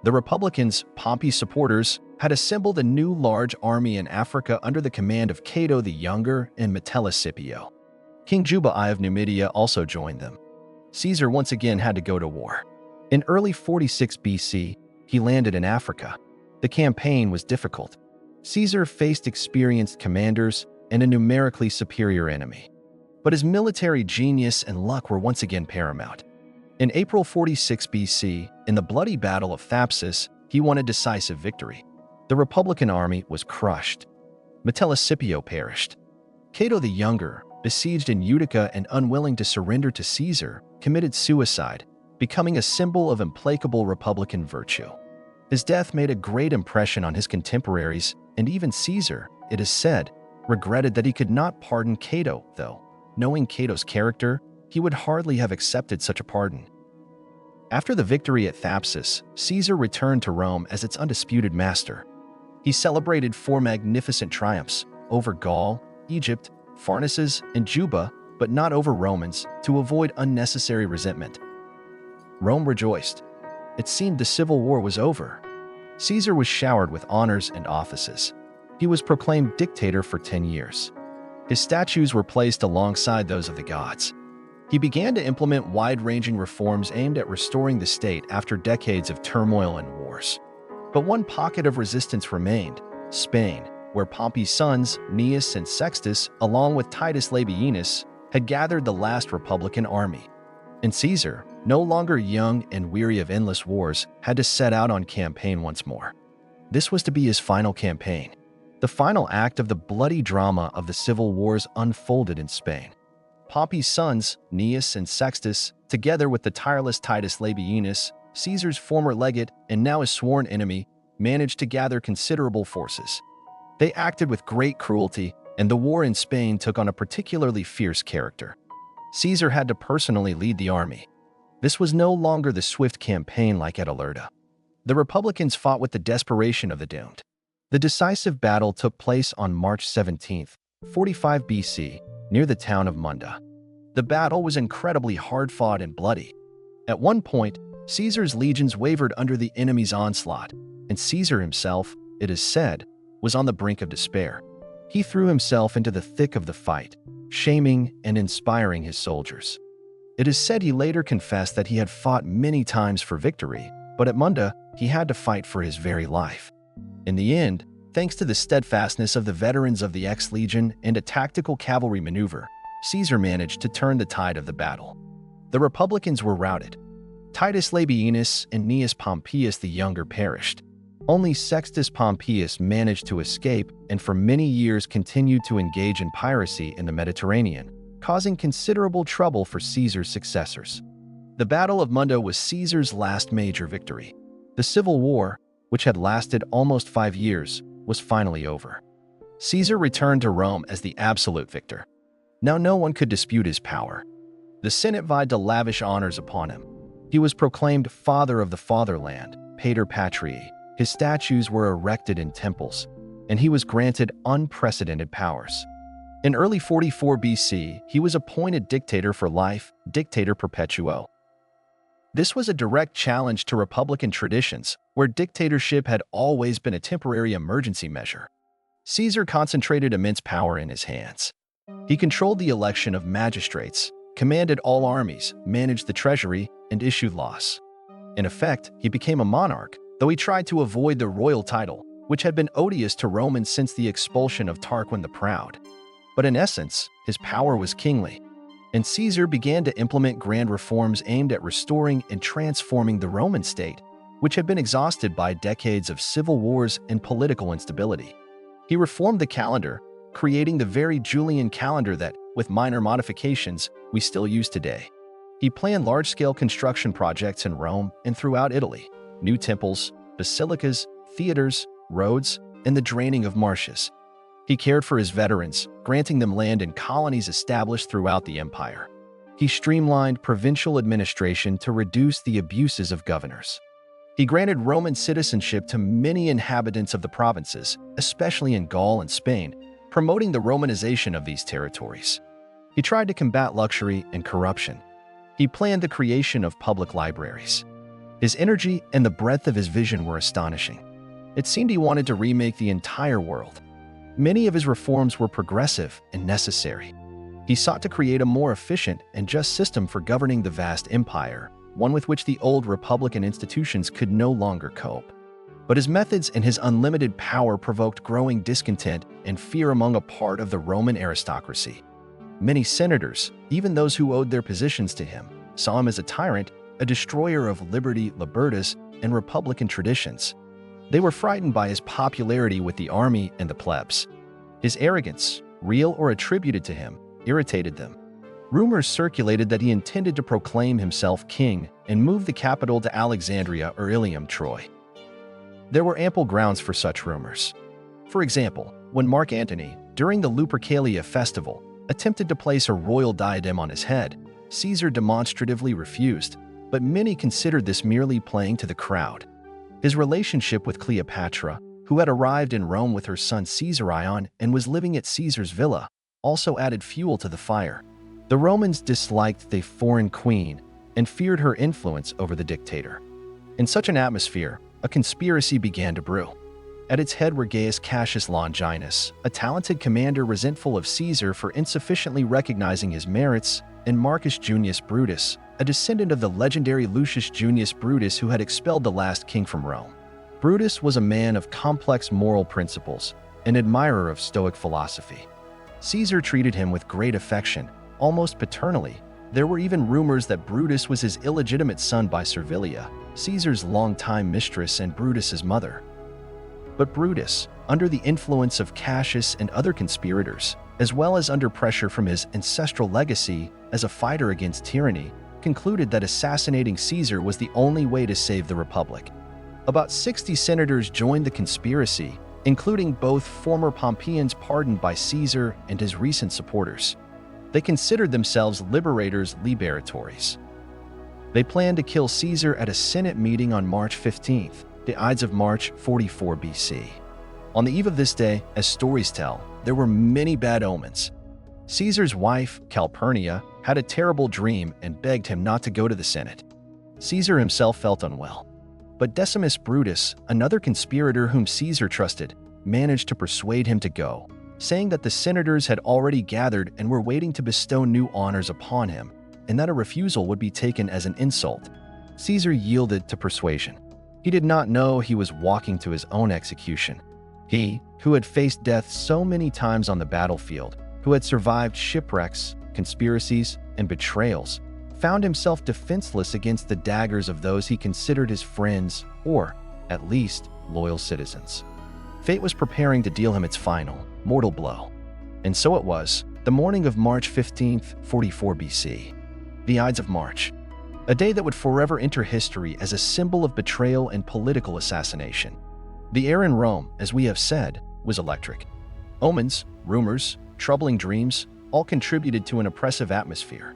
The Republicans, Pompey's supporters, had assembled a new large army in Africa under the command of Cato the Younger and Metellus Scipio. King Juba I of Numidia also joined them. Caesar once again had to go to war. In early 46 BC, he landed in Africa. The campaign was difficult. Caesar faced experienced commanders and a numerically superior enemy. But his military genius and luck were once again paramount. In April 46 BC, in the bloody Battle of Thapsus, he won a decisive victory. The Republican army was crushed. Metellus Scipio perished. Cato the Younger, besieged in Utica and unwilling to surrender to Caesar, committed suicide, becoming a symbol of implacable Republican virtue. His death made a great impression on his contemporaries, and even Caesar, it is said, regretted that he could not pardon Cato, though, knowing Cato's character, he would hardly have accepted such a pardon. After the victory at Thapsus, Caesar returned to Rome as its undisputed master. He celebrated 4 magnificent triumphs over Gaul, Egypt, Pharnaces, and Juba, but not over Romans, to avoid unnecessary resentment. Rome rejoiced. It seemed the civil war was over. Caesar was showered with honors and offices. He was proclaimed dictator for 10 years. His statues were placed alongside those of the gods. He began to implement wide-ranging reforms aimed at restoring the state after decades of turmoil and wars. But one pocket of resistance remained: Spain, where Pompey's sons, Gnaeus and Sextus, along with Titus Labienus, had gathered the last Republican army. And Caesar, no longer young and weary of endless wars, had to set out on campaign once more. This was to be his final campaign. The final act of the bloody drama of the civil wars unfolded in Spain. Pompey's sons, Gnaeus and Sextus, together with the tireless Titus Labienus, Caesar's former legate and now his sworn enemy, managed to gather considerable forces. They acted with great cruelty, and the war in Spain took on a particularly fierce character. Caesar had to personally lead the army. This was no longer the swift campaign like at Alerta. The Republicans fought with the desperation of the doomed. The decisive battle took place on March 17, 45 BC, near the town of Munda. The battle was incredibly hard-fought and bloody. At one point, Caesar's legions wavered under the enemy's onslaught, and Caesar himself, it is said, was on the brink of despair. He threw himself into the thick of the fight, shaming and inspiring his soldiers. It is said he later confessed that he had fought many times for victory, but at Munda, he had to fight for his very life. In the end, thanks to the steadfastness of the veterans of the ex-legion and a tactical cavalry maneuver, Caesar managed to turn the tide of the battle. The Republicans were routed. Titus Labienus and Gnaeus Pompeius the Younger perished. Only Sextus Pompeius managed to escape and for many years continued to engage in piracy in the Mediterranean, causing considerable trouble for Caesar's successors. The Battle of Munda was Caesar's last major victory. The civil war, which had lasted almost 5 years, was finally over. Caesar returned to Rome as the absolute victor. Now no one could dispute his power. The Senate vied to lavish honors upon him. He was proclaimed Father of the Fatherland, Pater Patriae. His statues were erected in temples, and he was granted unprecedented powers. In early 44 BC, he was appointed dictator for life, Dictator Perpetuo. This was a direct challenge to Republican traditions, where dictatorship had always been a temporary emergency measure. Caesar concentrated immense power in his hands. He controlled the election of magistrates, commanded all armies, managed the treasury, and issued laws. In effect, he became a monarch, though he tried to avoid the royal title, which had been odious to Romans since the expulsion of Tarquin the Proud. But in essence, his power was kingly, and Caesar began to implement grand reforms aimed at restoring and transforming the Roman state, which had been exhausted by decades of civil wars and political instability. He reformed the calendar, creating the very Julian calendar that, with minor modifications, we still use today. He planned large-scale construction projects in Rome and throughout Italy: new temples, basilicas, theaters, roads, and the draining of marshes. He cared for his veterans, granting them land in colonies established throughout the empire. He streamlined provincial administration to reduce the abuses of governors. He granted Roman citizenship to many inhabitants of the provinces, especially in Gaul and Spain, promoting the Romanization of these territories. He tried to combat luxury and corruption. He planned the creation of public libraries. His energy and the breadth of his vision were astonishing. It seemed he wanted to remake the entire world. Many of his reforms were progressive and necessary. He sought to create a more efficient and just system for governing the vast empire, one with which the old republican institutions could no longer cope. But his methods and his unlimited power provoked growing discontent and fear among a part of the Roman aristocracy. Many senators, even those who owed their positions to him, saw him as a tyrant, a destroyer of liberty, libertas, and republican traditions. They were frightened by his popularity with the army and the plebs. His arrogance, real or attributed to him, irritated them. Rumors circulated that he intended to proclaim himself king and move the capital to Alexandria or Ilium, Troy. There were ample grounds for such rumors. For example, when Mark Antony, during the Lupercalia festival, attempted to place a royal diadem on his head, Caesar demonstratively refused, but many considered this merely playing to the crowd. His relationship with Cleopatra, who had arrived in Rome with her son Caesarion and was living at Caesar's villa, also added fuel to the fire. The Romans disliked the foreign queen and feared her influence over the dictator. In such an atmosphere, a conspiracy began to brew. At its head were Gaius Cassius Longinus, a talented commander resentful of Caesar for insufficiently recognizing his merits, and Marcus Junius Brutus, a descendant of the legendary Lucius Junius Brutus who had expelled the last king from Rome. Brutus was a man of complex moral principles, an admirer of Stoic philosophy. Caesar treated him with great affection, almost paternally. There were even rumors that Brutus was his illegitimate son by Servilia, Caesar's longtime mistress and Brutus's mother. But Brutus, under the influence of Cassius and other conspirators, as well as under pressure from his ancestral legacy as a fighter against tyranny, concluded that assassinating Caesar was the only way to save the Republic. About 60 senators joined the conspiracy, including both former Pompeians pardoned by Caesar and his recent supporters. They considered themselves liberators liberatories. They planned to kill Caesar at a Senate meeting on March 15th, the Ides of March 44 BC. On the eve of this day, as stories tell, there were many bad omens. Caesar's wife, Calpurnia, had a terrible dream and begged him not to go to the Senate. Caesar himself felt unwell. But Decimus Brutus, another conspirator whom Caesar trusted, managed to persuade him to go, saying that the senators had already gathered and were waiting to bestow new honors upon him, and that a refusal would be taken as an insult. Caesar yielded to persuasion. He did not know he was walking to his own execution. He, who had faced death so many times on the battlefield, who had survived shipwrecks, conspiracies, and betrayals, found himself defenseless against the daggers of those he considered his friends or, at least, loyal citizens. Fate was preparing to deal him its final, mortal blow. And so it was, the morning of March 15th, 44 BC. The Ides of March, a day that would forever enter history as a symbol of betrayal and political assassination. The air in Rome, as we have said, was electric. Omens, rumors, troubling dreams, all contributed to an oppressive atmosphere.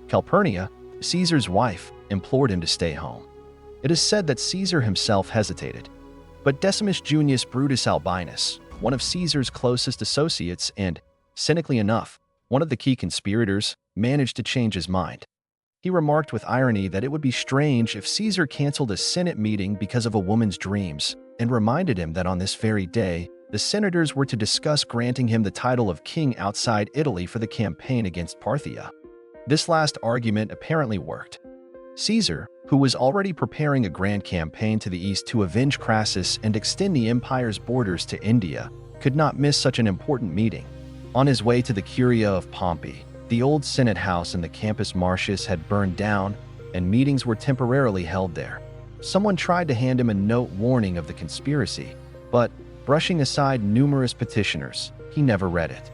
Calpurnia, Caesar's wife, implored him to stay home. It is said that Caesar himself hesitated, but Decimus Junius Brutus Albinus, one of Caesar's closest associates and, cynically enough, one of the key conspirators, managed to change his mind. He remarked with irony that it would be strange if Caesar canceled a Senate meeting because of a woman's dreams, and reminded him that on this very day, the senators were to discuss granting him the title of king outside Italy for the campaign against Parthia. This last argument apparently worked. Caesar, who was already preparing a grand campaign to the east to avenge Crassus and extend the empire's borders to India, could not miss such an important meeting. On his way to the Curia of Pompey, the old Senate house in the Campus Martius had burned down, and meetings were temporarily held there. Someone tried to hand him a note warning of the conspiracy, but, brushing aside numerous petitioners, he never read it.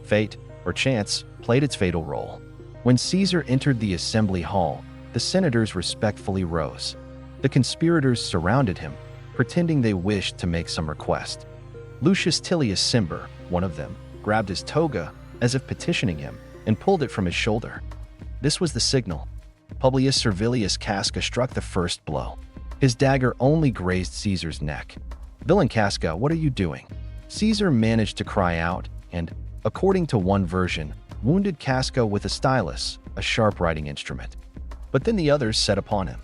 Fate, or chance, played its fatal role. When Caesar entered the assembly hall, the senators respectfully rose. The conspirators surrounded him, pretending they wished to make some request. Lucius Tillius Cimber, one of them, grabbed his toga, as if petitioning him, and pulled it from his shoulder. This was the signal. Publius Servilius Casca struck the first blow. His dagger only grazed Caesar's neck. "Villain Casca, what are you doing?" Caesar managed to cry out, and, according to one version, wounded Casca with a stylus, a sharp writing instrument. But then the others set upon him.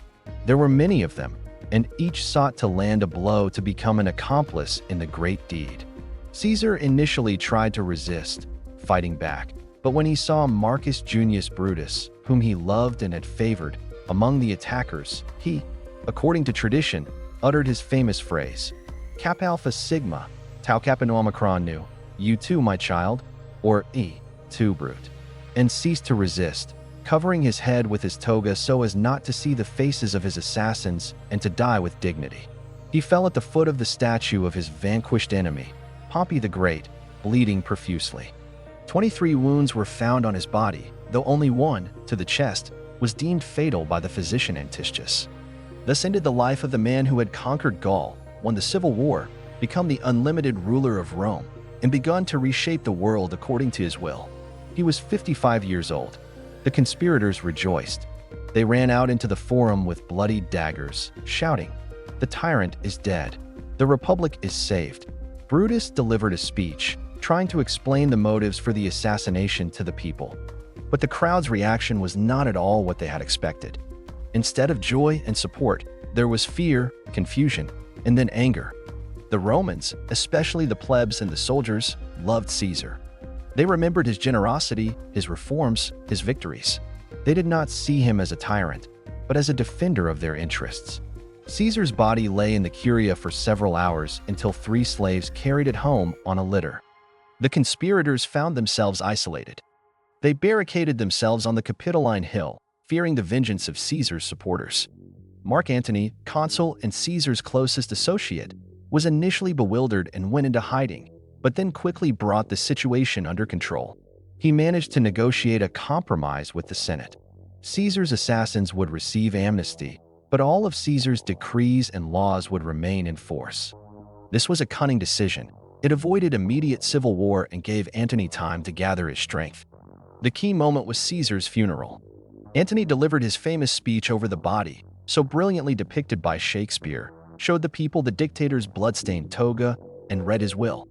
There were many of them, and each sought to land a blow to become an accomplice in the great deed. Caesar initially tried to resist, fighting back, but when he saw Marcus Junius Brutus, whom he loved and had favored, among the attackers, he, according to tradition, uttered his famous phrase, Cap Alpha Sigma, Tau Kappa Nu Omicron Nu, you too, my child, or too, brute, and ceased to resist, covering his head with his toga so as not to see the faces of his assassins and to die with dignity. He fell at the foot of the statue of his vanquished enemy, Pompey the Great, bleeding profusely. 23 wounds were found on his body, though only one, to the chest, was deemed fatal by the physician Antistius. Thus ended the life of the man who had conquered Gaul, won the civil war, become the unlimited ruler of Rome, and begun to reshape the world according to his will. He was 55 years old. The conspirators rejoiced. They ran out into the forum with bloody daggers, shouting, "The tyrant is dead. The Republic is saved." Brutus delivered a speech, trying to explain the motives for the assassination to the people. But the crowd's reaction was not at all what they had expected. Instead of joy and support, there was fear, confusion, and then anger. The Romans, especially the plebs and the soldiers, loved Caesar. They remembered his generosity, his reforms, his victories. They did not see him as a tyrant, but as a defender of their interests. Caesar's body lay in the Curia for several hours until 3 slaves carried it home on a litter. The conspirators found themselves isolated. They barricaded themselves on the Capitoline Hill, fearing the vengeance of Caesar's supporters. Mark Antony, consul and Caesar's closest associate, was initially bewildered and went into hiding, but then quickly brought the situation under control. He managed to negotiate a compromise with the Senate. Caesar's assassins would receive amnesty, but all of Caesar's decrees and laws would remain in force. This was a cunning decision. It avoided immediate civil war and gave Antony time to gather his strength. The key moment was Caesar's funeral. Antony delivered his famous speech over the body, so brilliantly depicted by Shakespeare, showed the people the dictator's bloodstained toga, and read his will.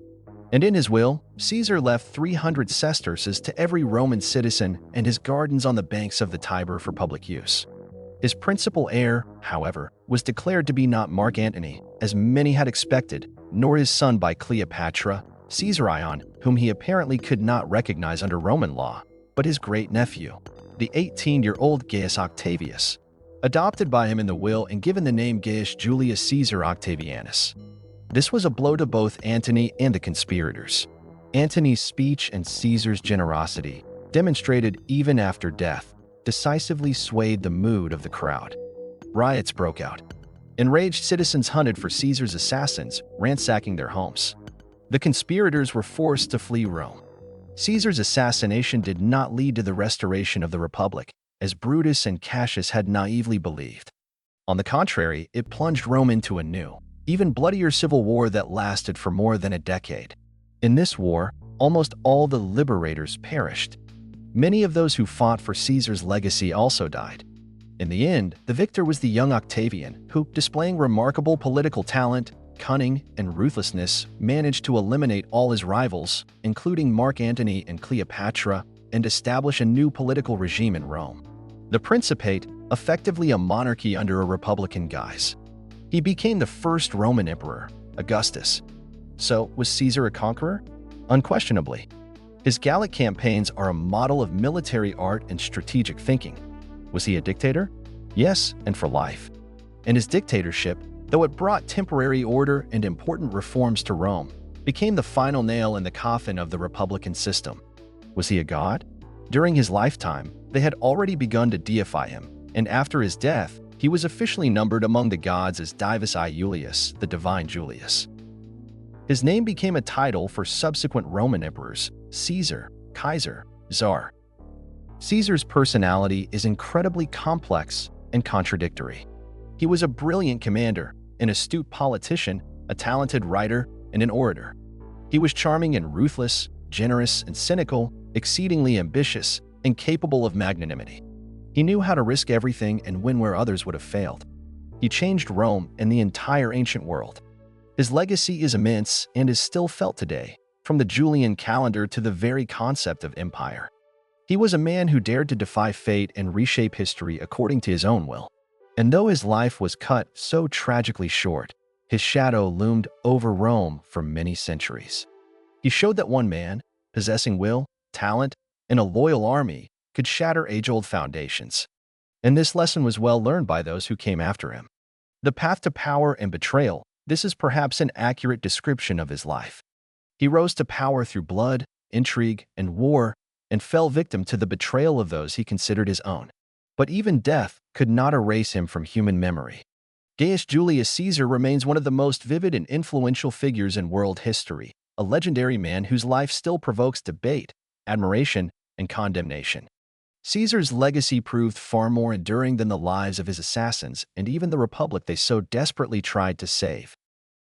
And in his will, Caesar left 300 sesterces to every Roman citizen and his gardens on the banks of the Tiber for public use. His principal heir, however, was declared to be not Mark Antony, as many had expected, nor his son by Cleopatra, Caesarion, whom he apparently could not recognize under Roman law, but his great-nephew, the 18-year-old Gaius Octavius, adopted by him in the will and given the name Gaius Julius Caesar Octavianus. This was a blow to both Antony and the conspirators. Antony's speech and Caesar's generosity, demonstrated even after death, decisively swayed the mood of the crowd. Riots broke out. Enraged citizens hunted for Caesar's assassins, ransacking their homes. The conspirators were forced to flee Rome. Caesar's assassination did not lead to the restoration of the Republic, as Brutus and Cassius had naively believed. On the contrary, it plunged Rome into a new, even bloodier civil war that lasted for more than a decade. In this war, almost all the liberators perished. Many of those who fought for Caesar's legacy also died. In the end, the victor was the young Octavian, who, displaying remarkable political talent, cunning, and ruthlessness, managed to eliminate all his rivals, including Mark Antony and Cleopatra, and establish a new political regime in Rome. The Principate, effectively a monarchy under a republican guise. He became the first Roman emperor, Augustus. So, was Caesar a conqueror? Unquestionably. His Gallic campaigns are a model of military art and strategic thinking. Was he a dictator? Yes, and for life. And his dictatorship, though it brought temporary order and important reforms to Rome, became the final nail in the coffin of the republican system. Was he a god? During his lifetime, they had already begun to deify him, and after his death, he was officially numbered among the gods as Divus Iulius, the divine Julius. His name became a title for subsequent Roman emperors: Caesar, Kaiser, Czar. Caesar's personality is incredibly complex and contradictory. He was a brilliant commander, an astute politician, a talented writer, and an orator. He was charming and ruthless, generous and cynical, exceedingly ambitious, and capable of magnanimity. He knew how to risk everything and win where others would have failed. He changed Rome and the entire ancient world. His legacy is immense and is still felt today, from the Julian calendar to the very concept of empire. He was a man who dared to defy fate and reshape history according to his own will. And though his life was cut so tragically short, his shadow loomed over Rome for many centuries. He showed that one man, possessing will, talent, and a loyal army, could shatter age-old foundations. And this lesson was well learned by those who came after him. The path to power and betrayal, this is perhaps an accurate description of his life. He rose to power through blood, intrigue, and war, and fell victim to the betrayal of those he considered his own. But even death could not erase him from human memory. Gaius Julius Caesar remains one of the most vivid and influential figures in world history, a legendary man whose life still provokes debate, admiration, and condemnation. Caesar's legacy proved far more enduring than the lives of his assassins and even the republic they so desperately tried to save.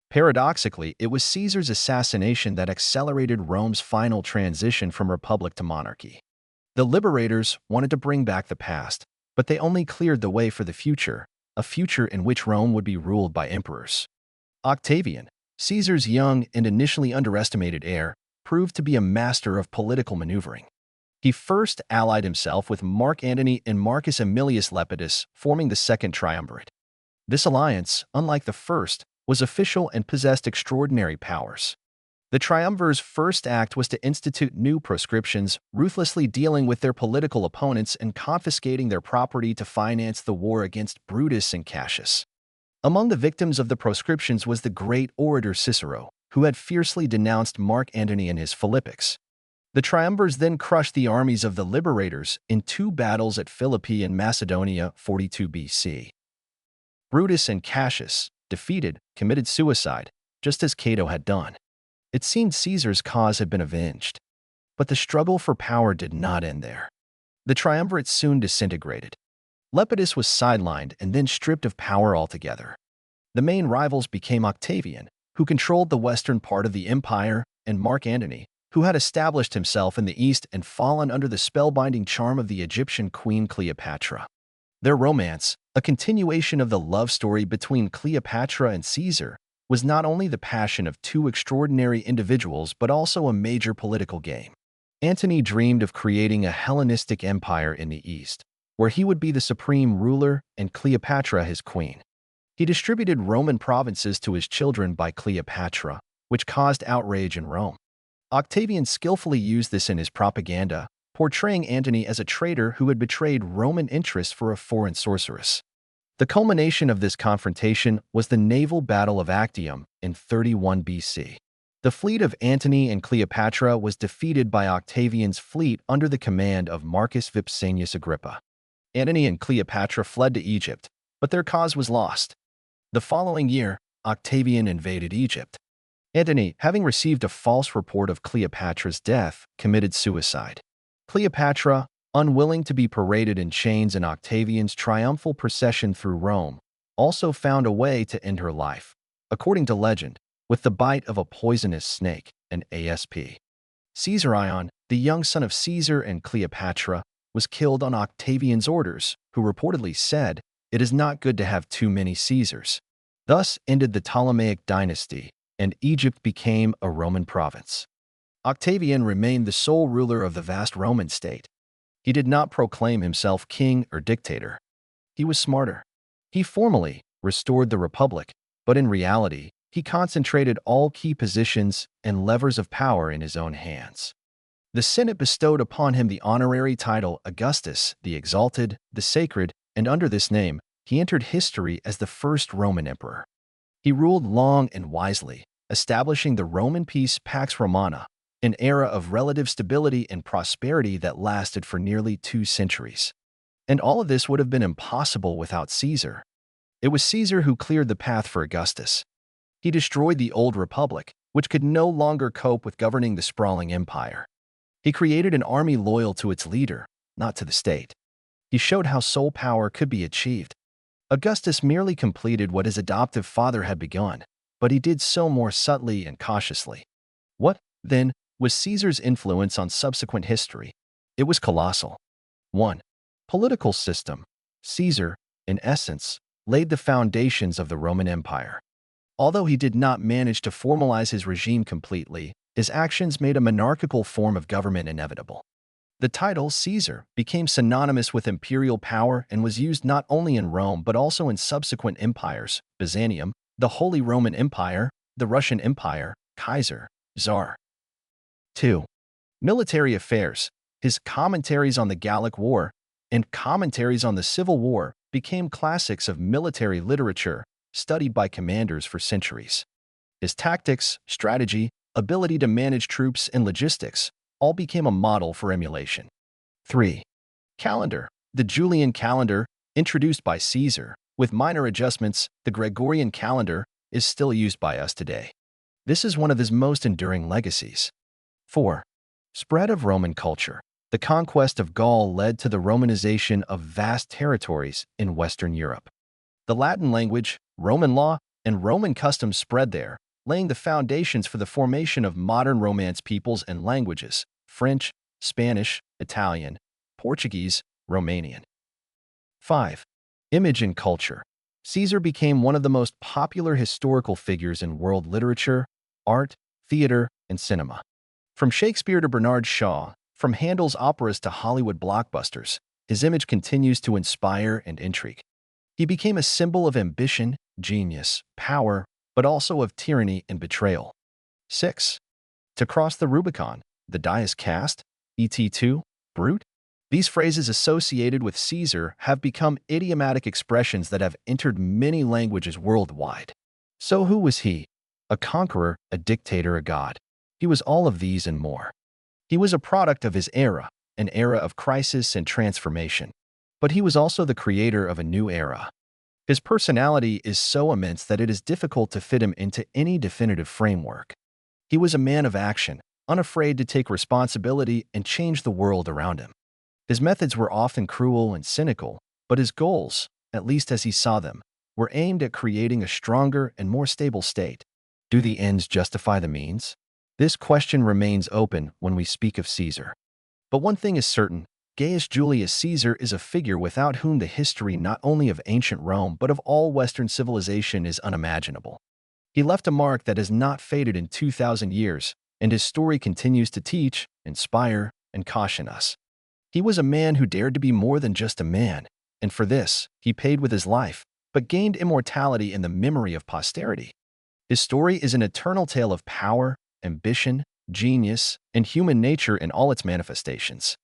Paradoxically, it was Caesar's assassination that accelerated Rome's final transition from republic to monarchy. The liberators wanted to bring back the past, but they only cleared the way for the future, a future in which Rome would be ruled by emperors. Octavian, Caesar's young and initially underestimated heir, proved to be a master of political maneuvering. He first allied himself with Mark Antony and Marcus Aemilius Lepidus, forming the Second Triumvirate. This alliance, unlike the first, was official and possessed extraordinary powers. The triumvirs' first act was to institute new proscriptions, ruthlessly dealing with their political opponents and confiscating their property to finance the war against Brutus and Cassius. Among the victims of the proscriptions was the great orator Cicero, who had fiercely denounced Mark Antony and his Philippics. The triumvirs then crushed the armies of the liberators in 2 battles at Philippi and Macedonia, 42 BC. Brutus and Cassius, defeated, committed suicide, just as Cato had done. It seemed Caesar's cause had been avenged. But the struggle for power did not end there. The triumvirate soon disintegrated. Lepidus was sidelined and then stripped of power altogether. The main rivals became Octavian, who controlled the western part of the empire, and Mark Antony, who had established himself in the east and fallen under the spellbinding charm of the Egyptian queen Cleopatra. Their romance, a continuation of the love story between Cleopatra and Caesar, was not only the passion of 2 extraordinary individuals but also a major political game. Antony dreamed of creating a Hellenistic empire in the east, where he would be the supreme ruler and Cleopatra his queen. He distributed Roman provinces to his children by Cleopatra, which caused outrage in Rome. Octavian skillfully used this in his propaganda, portraying Antony as a traitor who had betrayed Roman interests for a foreign sorceress. The culmination of this confrontation was the naval battle of Actium in 31 BC. The fleet of Antony and Cleopatra was defeated by Octavian's fleet under the command of Marcus Vipsanius Agrippa. Antony and Cleopatra fled to Egypt, but their cause was lost. The following year, Octavian invaded Egypt. Antony, having received a false report of Cleopatra's death, committed suicide. Cleopatra, unwilling to be paraded in chains in Octavian's triumphal procession through Rome, also found a way to end her life, according to legend, with the bite of a poisonous snake, an asp. Caesarion, the young son of Caesar and Cleopatra, was killed on Octavian's orders, who reportedly said, "It is not good to have too many Caesars." Thus ended the Ptolemaic dynasty, and Egypt became a Roman province. Octavian remained the sole ruler of the vast Roman state. He did not proclaim himself king or dictator. He was smarter. He formally restored the republic, but in reality, he concentrated all key positions and levers of power in his own hands. The Senate bestowed upon him the honorary title Augustus, the Exalted, the Sacred, and under this name, he entered history as the first Roman emperor. He ruled long and wisely, establishing the Roman peace Pax Romana, an era of relative stability and prosperity that lasted for nearly 2 centuries. And all of this would have been impossible without Caesar. It was Caesar who cleared the path for Augustus. He destroyed the old republic, which could no longer cope with governing the sprawling empire. He created an army loyal to its leader, not to the state. He showed how sole power could be achieved. Augustus merely completed what his adoptive father had begun, but he did so more subtly and cautiously. What, then, was Caesar's influence on subsequent history? It was colossal. 1. Political system. Caesar, in essence, laid the foundations of the Roman Empire. Although he did not manage to formalize his regime completely, his actions made a monarchical form of government inevitable. The title Caesar became synonymous with imperial power and was used not only in Rome but also in subsequent empires, Byzantium, the Holy Roman Empire, the Russian Empire, Kaiser, Tsar. 2. Military affairs. His commentaries on the Gallic War and commentaries on the Civil War became classics of military literature studied by commanders for centuries. His tactics, strategy, ability to manage troops, and logistics all became a model for emulation. 3. Calendar. The Julian calendar, introduced by Caesar, with minor adjustments, the Gregorian calendar is still used by us today. This is one of his most enduring legacies. 4. Spread of Roman culture. The conquest of Gaul led to the Romanization of vast territories in Western Europe. The Latin language, Roman law, and Roman customs spread there, laying the foundations for the formation of modern Romance peoples and languages: French, Spanish, Italian, Portuguese, Romanian. 5. Image and culture. Caesar became one of the most popular historical figures in world literature, art, theater, and cinema. From Shakespeare to Bernard Shaw, from Handel's operas to Hollywood blockbusters, his image continues to inspire and intrigue. He became a symbol of ambition, genius, power, but also of tyranny and betrayal. 6. To cross the Rubicon, the die is cast, et2, brute. These phrases associated with Caesar have become idiomatic expressions that have entered many languages worldwide. So who was he? A conqueror, a dictator, a god. He was all of these and more. He was a product of his era, an era of crisis and transformation. But he was also the creator of a new era. His personality is so immense that it is difficult to fit him into any definitive framework. He was a man of action, unafraid to take responsibility and change the world around him. His methods were often cruel and cynical, but his goals, at least as he saw them, were aimed at creating a stronger and more stable state. Do the ends justify the means? This question remains open when we speak of Caesar. But one thing is certain: Gaius Julius Caesar is a figure without whom the history not only of ancient Rome but of all Western civilization is unimaginable. He left a mark that has not faded in 2,000 years, and his story continues to teach, inspire, and caution us. He was a man who dared to be more than just a man, and for this, he paid with his life, but gained immortality in the memory of posterity. His story is an eternal tale of power, ambition, genius, and human nature in all its manifestations.